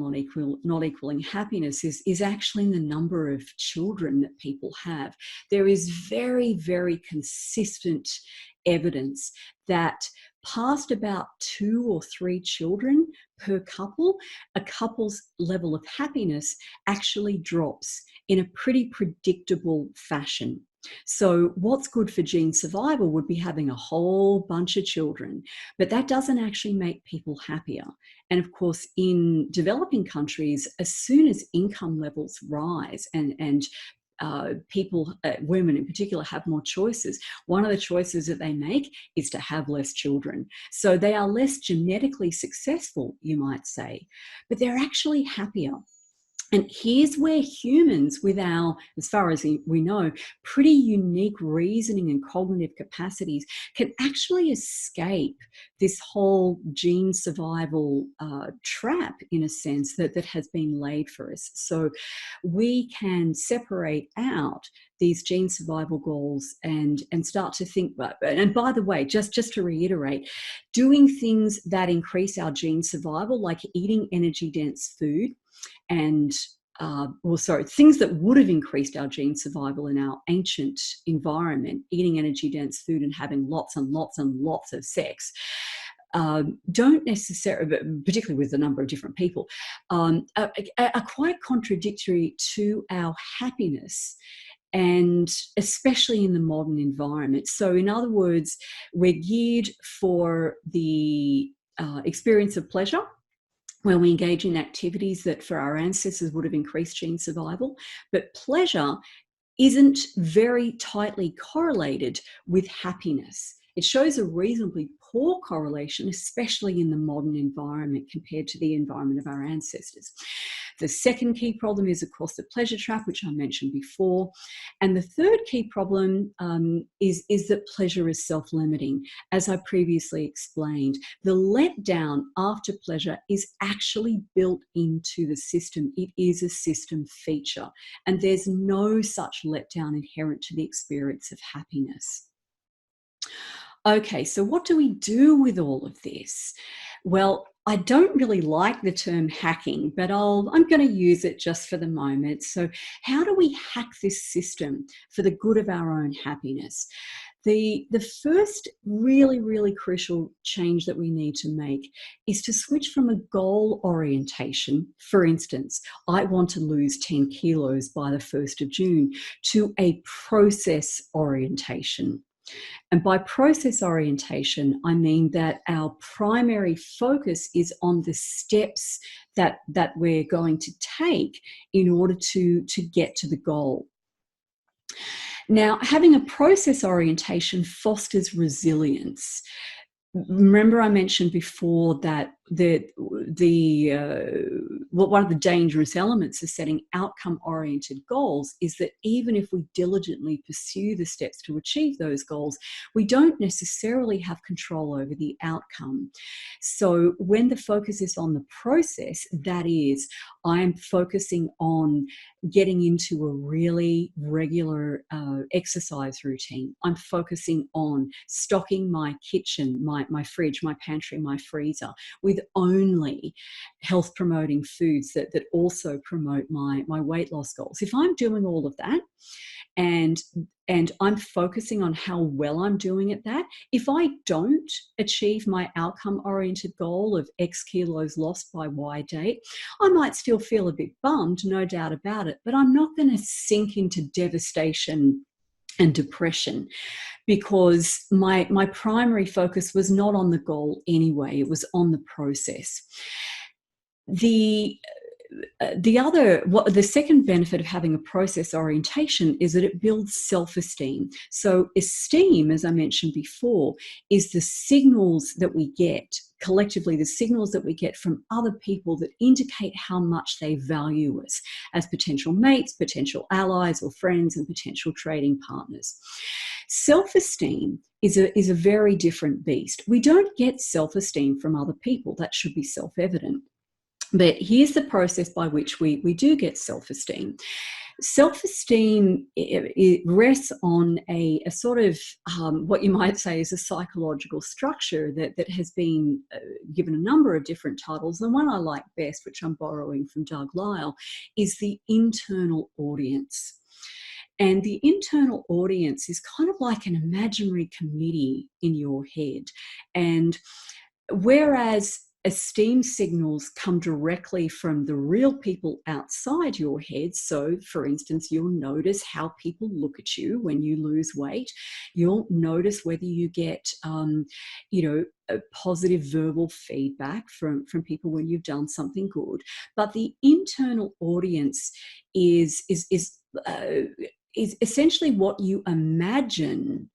not equaling happiness is actually in the number of children that people have. There is very, very consistent evidence that past about 2 or 3 children per couple, a couple's level of happiness actually drops in a pretty predictable fashion. So what's good for gene survival would be having a whole bunch of children, but that doesn't actually make people happier. And of course, in developing countries, as soon as income levels rise and people, women in particular, have more choices, one of the choices that they make is to have less children. So they are less genetically successful, you might say, but they're actually happier. And here's where humans, with our, as far as we know, pretty unique reasoning and cognitive capacities, can actually escape this whole gene survival trap, in a sense, that has been laid for us. So we can separate out these gene survival goals and start to think about, and by the way, just to reiterate, doing things that increase our gene survival, like eating energy dense food, and things that would have increased our gene survival in our ancient environment, eating energy dense food and having lots and lots and lots of sex, don't necessarily, particularly with a number of different people, are quite contradictory to our happiness, and especially in the modern environment. So in other words, we're geared for the experience of pleasure, where we engage in activities that for our ancestors would have increased gene survival. But pleasure isn't very tightly correlated with happiness. It shows a reasonably poor correlation, especially in the modern environment compared to the environment of our ancestors. The second key problem is, of course, the pleasure trap, which I mentioned before. And the third key problem is that pleasure is self-limiting. As I previously explained, the letdown after pleasure is actually built into the system. It is a system feature, and there's no such letdown inherent to the experience of happiness. Okay, so what do we do with all of this? Well, I don't really like the term hacking, but I'm going to use it just for the moment. So how do we hack this system for the good of our own happiness? The first really, really crucial change that we need to make is to switch from a goal orientation. For instance, I want to lose 10 kilos by the 1st of June, to a process orientation. And by process orientation, I mean that our primary focus is on the steps that we're going to take in order to get to the goal. Now, having a process orientation fosters resilience. Remember, I mentioned before that one of the dangerous elements of setting outcome-oriented goals is that even if we diligently pursue the steps to achieve those goals, we don't necessarily have control over the outcome. So when the focus is on the process, that is, I'm focusing on getting into a really regular exercise routine. I'm focusing on stocking my kitchen, my fridge, my pantry, my freezer with only health promoting foods that also promote my weight loss goals. If I'm doing all of that and I'm focusing on how well I'm doing at that, if I don't achieve my outcome-oriented goal of X kilos lost by Y date, I might still feel a bit bummed, no doubt about it, but I'm not going to sink into devastation and depression, because my primary focus was not on the goal anyway, it was on the process. The second benefit of having a process orientation is that it builds self-esteem. So esteem, as I mentioned before, is the signals that we get collectively, the signals that we get from other people that indicate how much they value us as potential mates, potential allies or friends, and potential trading partners. Self-esteem is a very different beast. We don't get self-esteem from other people. That should be self-evident. But here's the process by which we do get self-esteem. Self-esteem, it rests on a sort of what you might say is a psychological structure that has been given a number of different titles. The one I like best, which I'm borrowing from Doug Lisle, is the internal audience. And the internal audience is kind of like an imaginary committee in your head. And whereas esteem signals come directly from the real people outside your head. So, for instance, you'll notice how people look at you when you lose weight. You'll notice whether you get, a positive verbal feedback from people when you've done something good. But the internal audience is essentially what you imagine,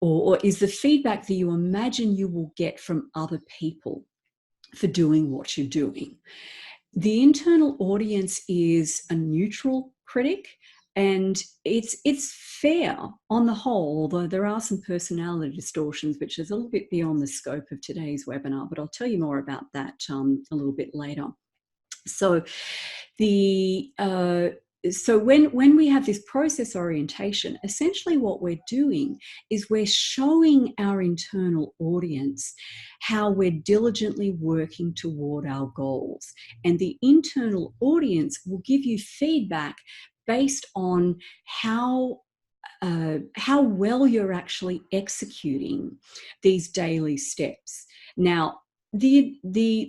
or is the feedback that you imagine you will get from other people for doing what you're doing. The internal audience is a neutral critic, and it's fair on the whole, although there are some personality distortions, which is a little bit beyond the scope of today's webinar, but I'll tell you more about that a little bit later. So when we have this process orientation, essentially what we're doing is we're showing our internal audience how we're diligently working toward our goals. And the internal audience will give you feedback based on how well you're actually executing these daily steps. Now, the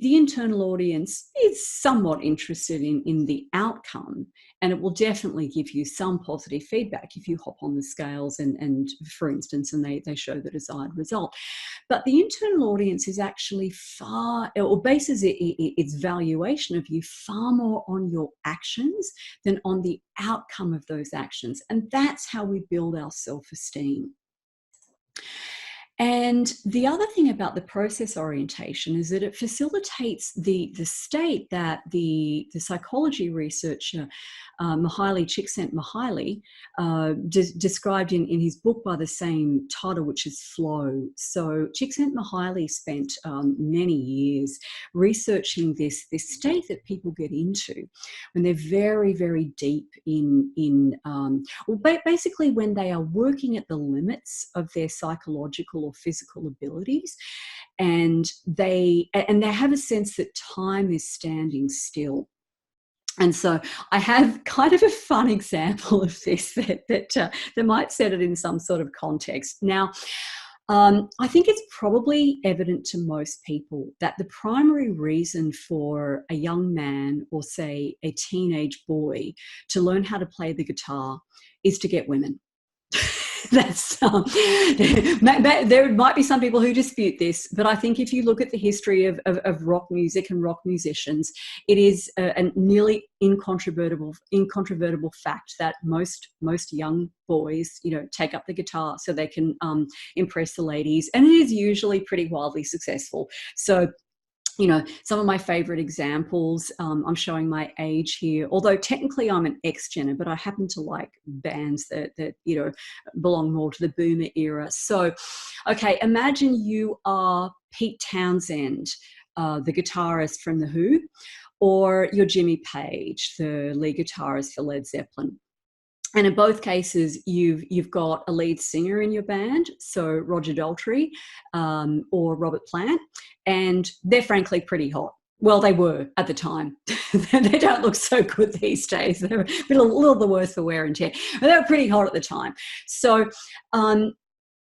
internal audience is somewhat interested in the outcome, and it will definitely give you some positive feedback if you hop on the scales and for instance, and they show the desired result. But the internal audience is actually bases its valuation of you far more on your actions than on the outcome of those actions. And that's how we build our self-esteem. And the other thing about the process orientation is that it facilitates the state that the psychology researcher Csikszentmihalyi described in his book by the same title, which is Flow. So Csikszentmihalyi spent many years researching this state that people get into when they're very, very deep basically when they are working at the limits of their psychological or physical abilities, and they have a sense that time is standing still. And so I have kind of a fun example of this that might set it in some sort of context. Now, I think it's probably evident to most people that the primary reason for a young man or, say, a teenage boy to learn how to play the guitar is to get women. That's there might be some people who dispute this, but I think if you look at the history of rock music and rock musicians, it is a nearly incontrovertible fact that most young boys, take up the guitar so they can impress the ladies, and it is usually pretty wildly successful. So, some of my favorite examples, I'm showing my age here, although technically I'm an ex-Jenner, but I happen to like bands that belong more to the boomer era. So, okay, imagine you are Pete Townsend, the guitarist from The Who, or you're Jimmy Page, the lead guitarist for Led Zeppelin. And in both cases, you've got a lead singer in your band, so Roger Daltrey or Robert Plant, and they're frankly pretty hot. Well, they were at the time. They don't look so good these days. They're a little the worse for wear and tear, but they were pretty hot at the time. So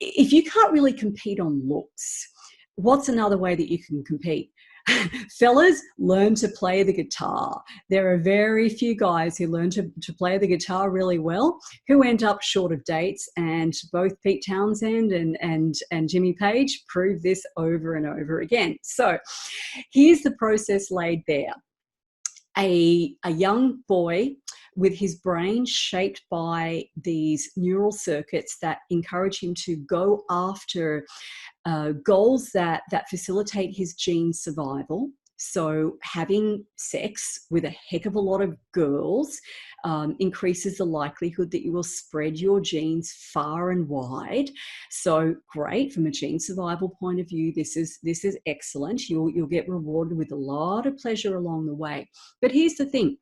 if you can't really compete on looks, what's another way that you can compete? Fellas, learn to play the guitar. There are very few guys who learn to play the guitar really well who end up short of dates, and both Pete Townsend and Jimmy Page prove this over and over again. So here's the process laid bare. A young boy with his brain shaped by these neural circuits that encourage him to go after goals that facilitate his gene survival. So having sex with a heck of a lot of girls increases the likelihood that you will spread your genes far and wide. So great, from a gene survival point of view, this is excellent. You'll get rewarded with a lot of pleasure along the way. But here's the thing.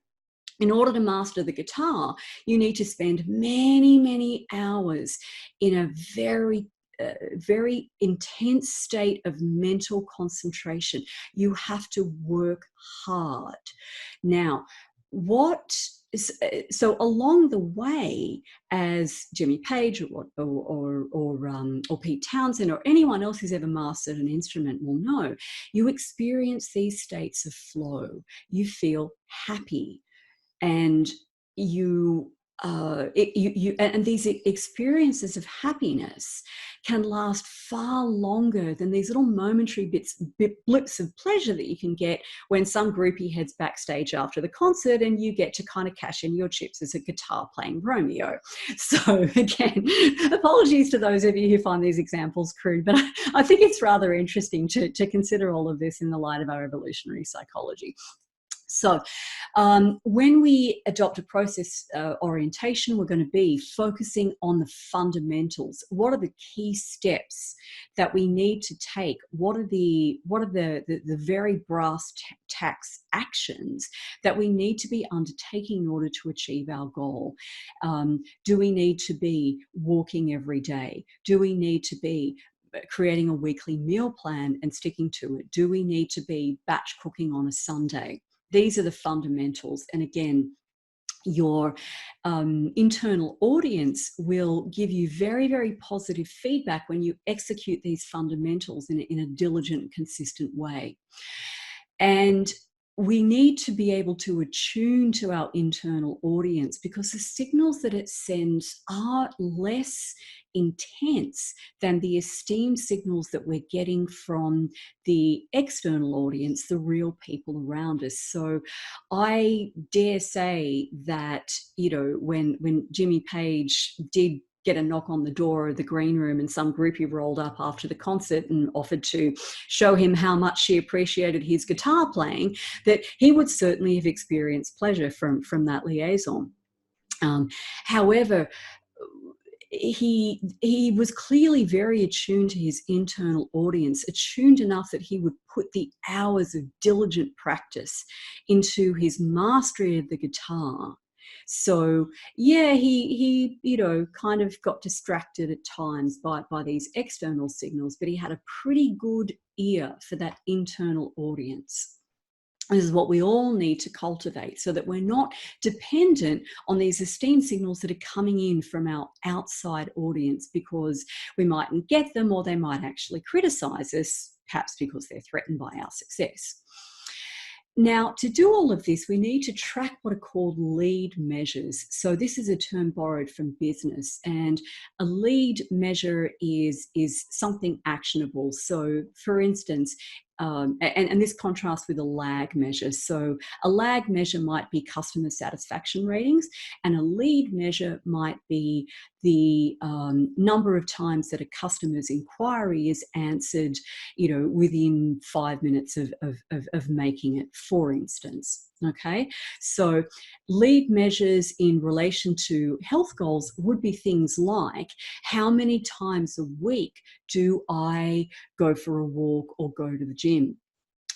In order to master the guitar, you need to spend many, many hours in a very intense state of mental concentration. You have to work hard. Now, so along the way, as Jimmy Page or Pete Townsend or anyone else who's ever mastered an instrument will know, you experience these states of flow. You feel happy, and and these experiences of happiness can last far longer than these little momentary blips of pleasure that you can get when some groupie heads backstage after the concert and you get to kind of cash in your chips as a guitar playing Romeo. So again, apologies to those of you who find these examples crude, but I think it's rather interesting to consider all of this in the light of our evolutionary psychology. So when we adopt a process orientation, we're going to be focusing on the fundamentals. What are the key steps that we need to take? What are the very brass tacks actions that we need to be undertaking in order to achieve our goal? Do we need to be walking every day? Do we need to be creating a weekly meal plan and sticking to it? Do we need to be batch cooking on a Sunday? These are the fundamentals. And again, your internal audience will give you very, very positive feedback when you execute these fundamentals in a diligent, consistent way. And we need to be able to attune to our internal audience because the signals that it sends are less intense than the esteemed signals that we're getting from the external audience, the real people around us. So I dare say that, when Jimmy Page did get a knock on the door of the green room and some groupie rolled up after the concert and offered to show him how much she appreciated his guitar playing, that he would certainly have experienced pleasure from that liaison. However, he was clearly very attuned to his internal audience, attuned enough that he would put the hours of diligent practice into his mastery of the guitar. So yeah, he kind of got distracted at times by these external signals, but he had a pretty good ear for that internal audience. This is what we all need to cultivate so that we're not dependent on these esteem signals that are coming in from our outside audience, because we mightn't get them, or they might actually criticize us, perhaps because they're threatened by our success. Now, to do all of this, we need to track what are called lead measures. So this is a term borrowed from business, and a lead measure is something actionable. So for instance, and this contrasts with a lag measure. So a lag measure might be customer satisfaction ratings, and a lead measure might be the number of times that a customer's inquiry is answered, within 5 minutes of making it, for instance. Okay, so lead measures in relation to health goals would be things like, how many times a week do I go for a walk or go to the gym?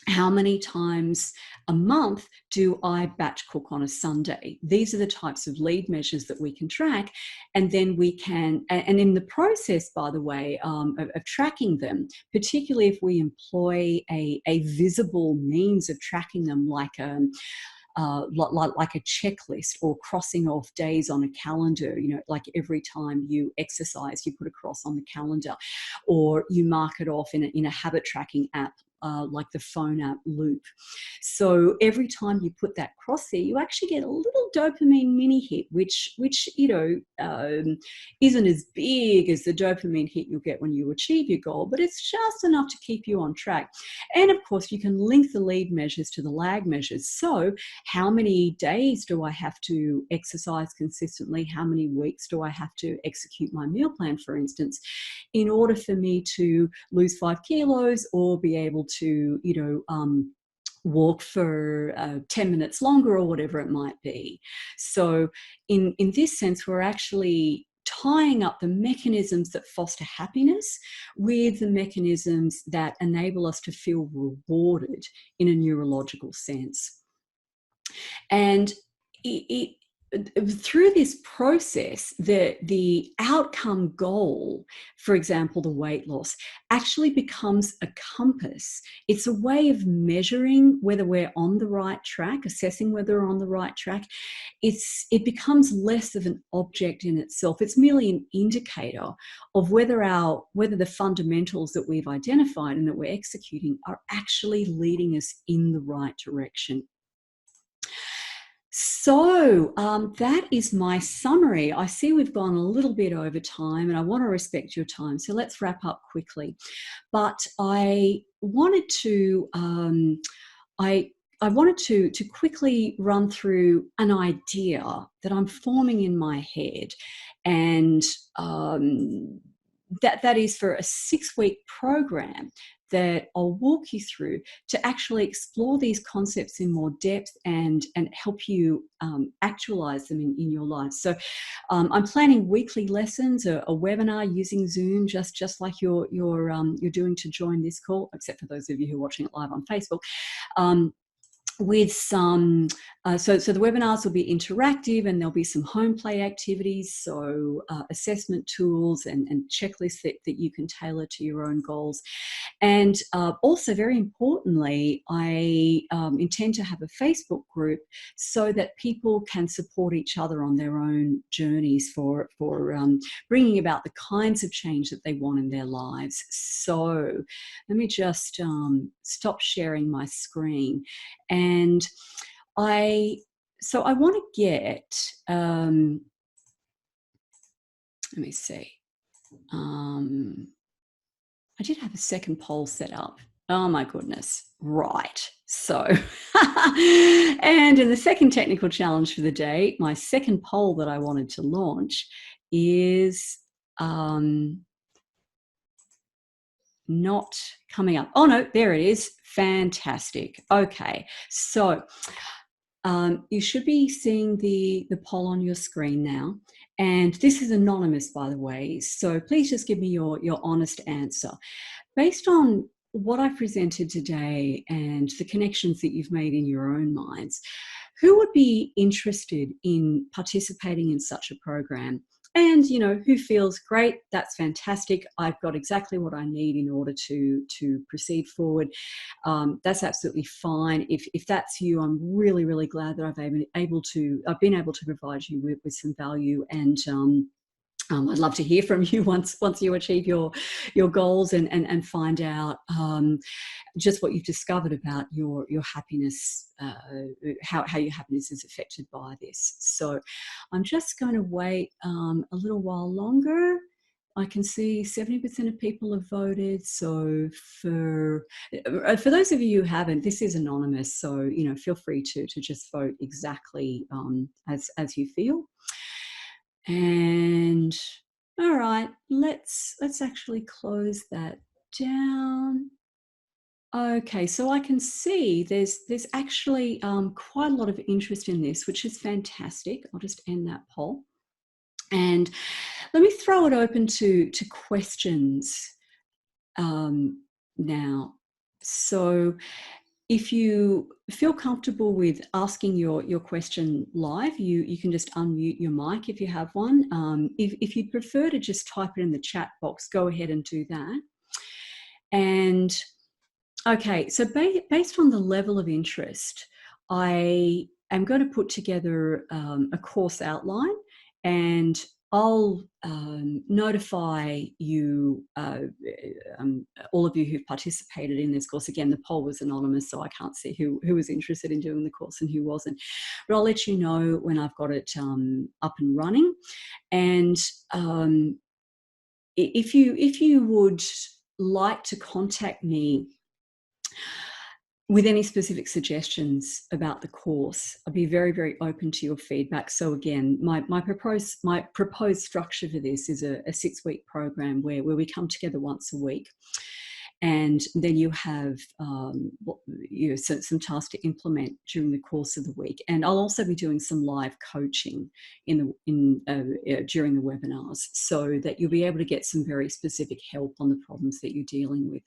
How many times a month do I batch cook on a Sunday? These are the types of lead measures that we can track. And then we can, and in the process, by the way, of tracking them, particularly if we employ a visible means of tracking them, like a checklist, or crossing off days on a calendar, like every time you exercise, you put a cross on the calendar, or you mark it off in a habit tracking app, like the phone app Loop. So every time you put that cross there, you actually get a little dopamine mini hit, which isn't as big as the dopamine hit you'll get when you achieve your goal, but it's just enough to keep you on track. And of course, you can link the lead measures to the lag measures. So how many days do I have to exercise consistently? How many weeks do I have to execute my meal plan, for instance, in order for me to lose 5 kilos or be able to, walk for 10 minutes longer, or whatever it might be. So in this sense, we're actually tying up the mechanisms that foster happiness with the mechanisms that enable us to feel rewarded in a neurological sense. And through this process, the outcome goal, for example, the weight loss, actually becomes a compass. It's a way of measuring whether we're on the right track, assessing whether we're on the right track. It becomes less of an object in itself. It's merely an indicator of whether the fundamentals that we've identified and that we're executing are actually leading us in the right direction. So that is my summary. I see we've gone a little bit over time, and I want to respect your time. So let's wrap up quickly. But I wanted to to quickly run through an idea that I'm forming in my head, and that is for a 6-week program that I'll walk you through to actually explore these concepts in more depth and help you actualize them in your life. So I'm planning weekly lessons, a webinar using Zoom, just like you're doing to join this call, except for those of you who are watching it live on Facebook. With some, so the webinars will be interactive, and there'll be some home play activities, so assessment tools and checklists that you can tailor to your own goals. And also, very importantly, I intend to have a Facebook group so that people can support each other on their own journeys for bringing about the kinds of change that they want in their lives. So let me just stop sharing my screen. And I want to get, let me see. I did have a second poll set up. Oh my goodness. Right. So, and in the second technical challenge for the day, my second poll that I wanted to launch is not coming up. Oh no, there it is. Fantastic. Okay. So you should be seeing the poll on your screen now. And this is anonymous, by the way. So please just give me your honest answer. Based on what I've presented today and the connections that you've made in your own minds, who would be interested in participating in such a program? And, you know, who feels great, that's fantastic. I've got exactly what I need in order to proceed forward. That's absolutely fine. If that's you, I'm really, really glad that I've been able to provide you with some value. And I'd love to hear from you once you achieve your goals and find out just what you've discovered about your happiness, how your happiness is affected by this. So I'm just going to wait a little while longer. I can see 70% of people have voted. So for those of you who haven't, this is anonymous. So, you know, feel free to just vote exactly as you feel. And all right, let's actually close that down. Okay, so I can see there's actually quite a lot of interest in this, which is fantastic. I'll just end that poll. And let me throw it open to questions now. So if you feel comfortable with asking your question live, you can just unmute your mic if you have one. If you'd prefer to just type it in the chat box, go ahead and do that. And okay, so based on the level of interest, I am going to put together a course outline, and I'll notify you, all of you who've participated in this course. Again, the poll was anonymous, so I can't see who was interested in doing the course and who wasn't. But I'll let you know when I've got it up and running. And if you would like to contact me with any specific suggestions about the course, I'd be very, very open to your feedback. So again, my proposed structure for this is a 6-week program where we come together once a week, and then you have some tasks to implement during the course of the week. And I'll also be doing some live coaching during the webinars, so that you'll be able to get some very specific help on the problems that you're dealing with.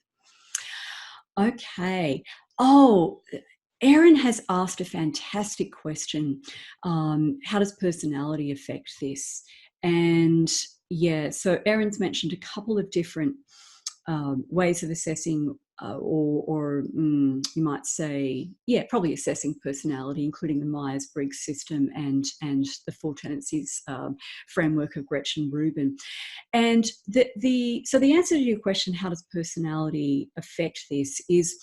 Okay. Oh, Erin has asked a fantastic question. How does personality affect this? And yeah, so Erin's mentioned a couple of different ways of assessing, or you might say, yeah, probably assessing personality, including the Myers-Briggs system and the Four Tendencies framework of Gretchen Rubin. And so the answer to your question, how does personality affect this, is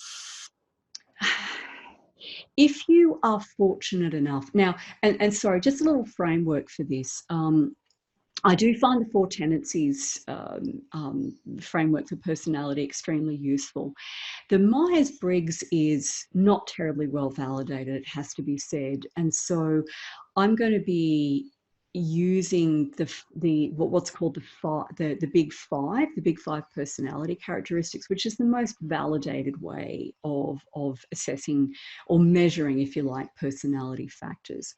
if you are fortunate enough now, and sorry, just a little framework for this. I do find the Four Tendencies framework for personality extremely useful. The Myers-Briggs is not terribly well validated, it has to be said. And so I'm going to be using what's called the big five personality characteristics, which is the most validated way of assessing or measuring, if you like, personality factors.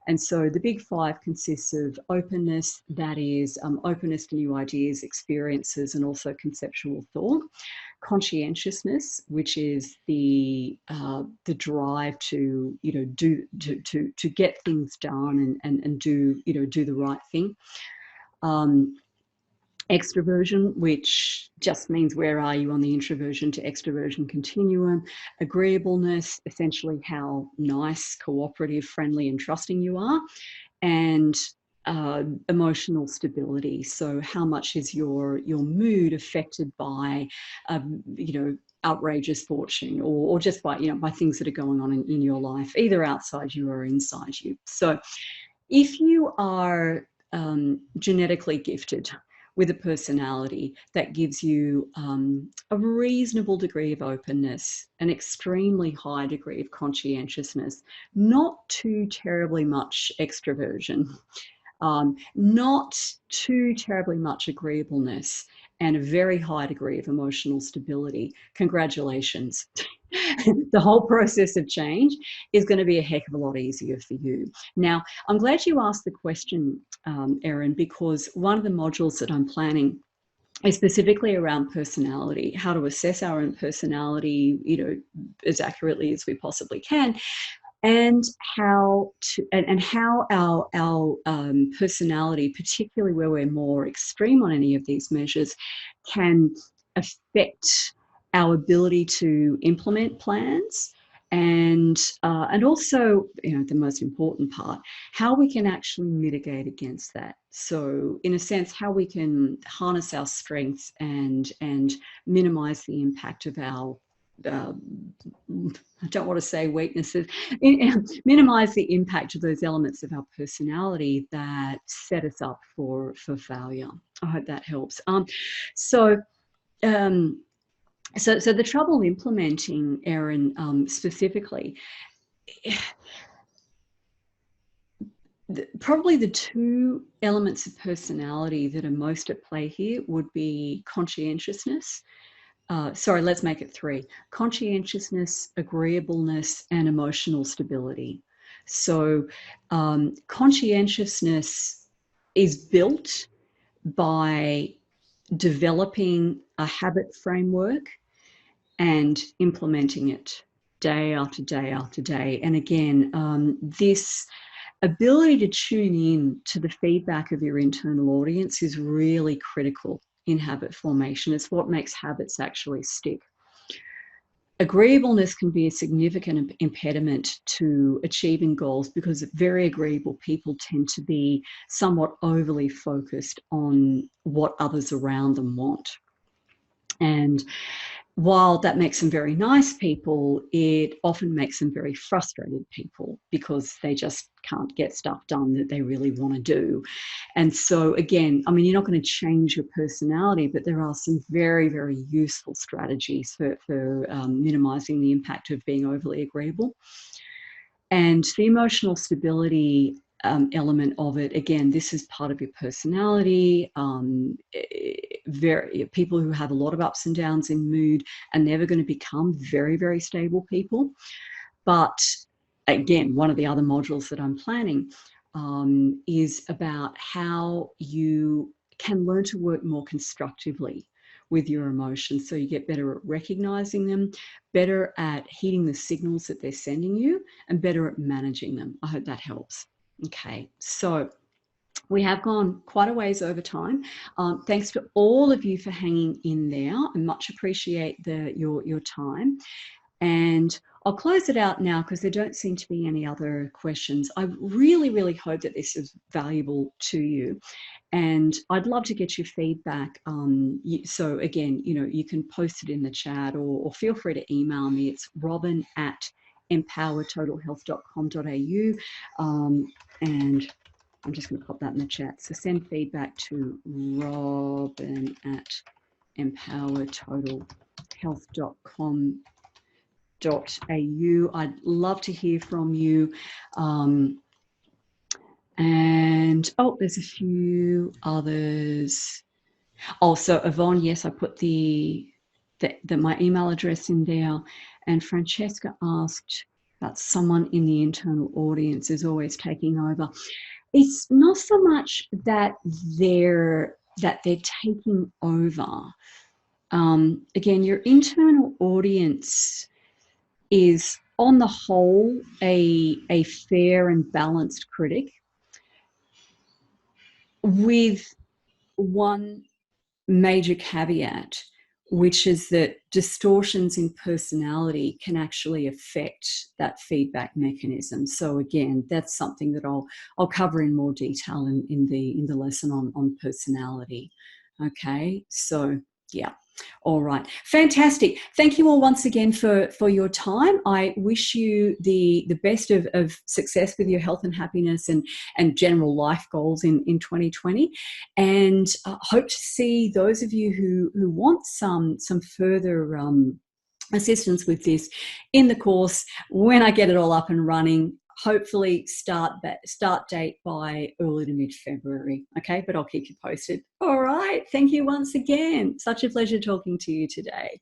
And so the big five consists of openness, that is openness to new ideas, experiences, and also conceptual thought. Conscientiousness, which is the drive to to get things done and do the right thing. Extroversion, which just means where are you on the introversion to extroversion continuum. Agreeableness, essentially how nice, cooperative, friendly, and trusting you are. And emotional stability, so how much is your mood affected by outrageous fortune, or just by by things that are going on in your life, either outside you or inside you. So if you are genetically gifted with a personality that gives you a reasonable degree of openness, an extremely high degree of conscientiousness, not too terribly much extroversion, not too terribly much agreeableness, and a very high degree of emotional stability, congratulations. The whole process of change is going to be a heck of a lot easier for you. Now, I'm glad you asked the question, Erin, because one of the modules that I'm planning is specifically around personality, how to assess our own personality, as accurately as we possibly can. and how our personality, particularly where we're more extreme on any of these measures, can affect our ability to implement plans, and also, the most important part, how we can actually mitigate against that. So, in a sense, how we can harness our strengths and minimize the impact of our I don't want to say weaknesses, minimize the impact of those elements of our personality that set us up for failure. I hope that helps. So, um, so the trouble implementing, Erin, specifically, probably the two elements of personality that are most at play here would be conscientiousness. Sorry, let's make it three: conscientiousness, agreeableness, and emotional stability. So, conscientiousness is built by developing a habit framework and implementing it day after day after day. And again, this ability to tune in to the feedback of your internal audience is really critical in habit formation. It's what makes habits actually stick. Agreeableness can be a significant impediment to achieving goals because very agreeable people tend to be somewhat overly focused on what others around them want. And while that makes them very nice people, it often makes them very frustrated people because they just can't get stuff done that they really want to do. And so, again, I mean, you're not going to change your personality, but there are some very, very useful strategies for minimizing the impact of being overly agreeable. And the emotional stability element of it, again, this is part of your personality. People who have a lot of ups and downs in mood are never going to become very, very stable people. But again, one of the other modules that I'm planning is about how you can learn to work more constructively with your emotions, so you get better at recognizing them, better at heeding the signals that they're sending you, and better at managing them. I hope that helps. Okay, so we have gone quite a ways over time. Thanks to all of you for hanging in there. I much appreciate your time. And I'll close it out now because there don't seem to be any other questions. I really, really hope that this is valuable to you. And I'd love to get your feedback. So again, you can post it in the chat or feel free to email me. It's robin@empowertotalhealth.com.au. And I'm just going to pop that in the chat. So send feedback to robin@empowertotalhealth.com.au. I'd love to hear from you. And there's a few others. So Yvonne, yes, I put my email address in there. And Francesca asked about someone in the internal audience is always taking over. It's not so much that they're taking over. Again, your internal audience is, on the whole, a fair and balanced critic, with one major caveat, which is that distortions in personality can actually affect that feedback mechanism. So again, that's something that I'll cover in more detail in the lesson on personality. Okay, so yeah. All right, fantastic. Thank you all once again for your time. I wish you the best of success with your health and happiness and general life goals in 2020, and hope to see those of you who want some further assistance with this in the course when I get it all up and running. Hopefully start date by early to mid-February. Okay, but I'll keep you posted. All right. Thank you once again. Such a pleasure talking to you today.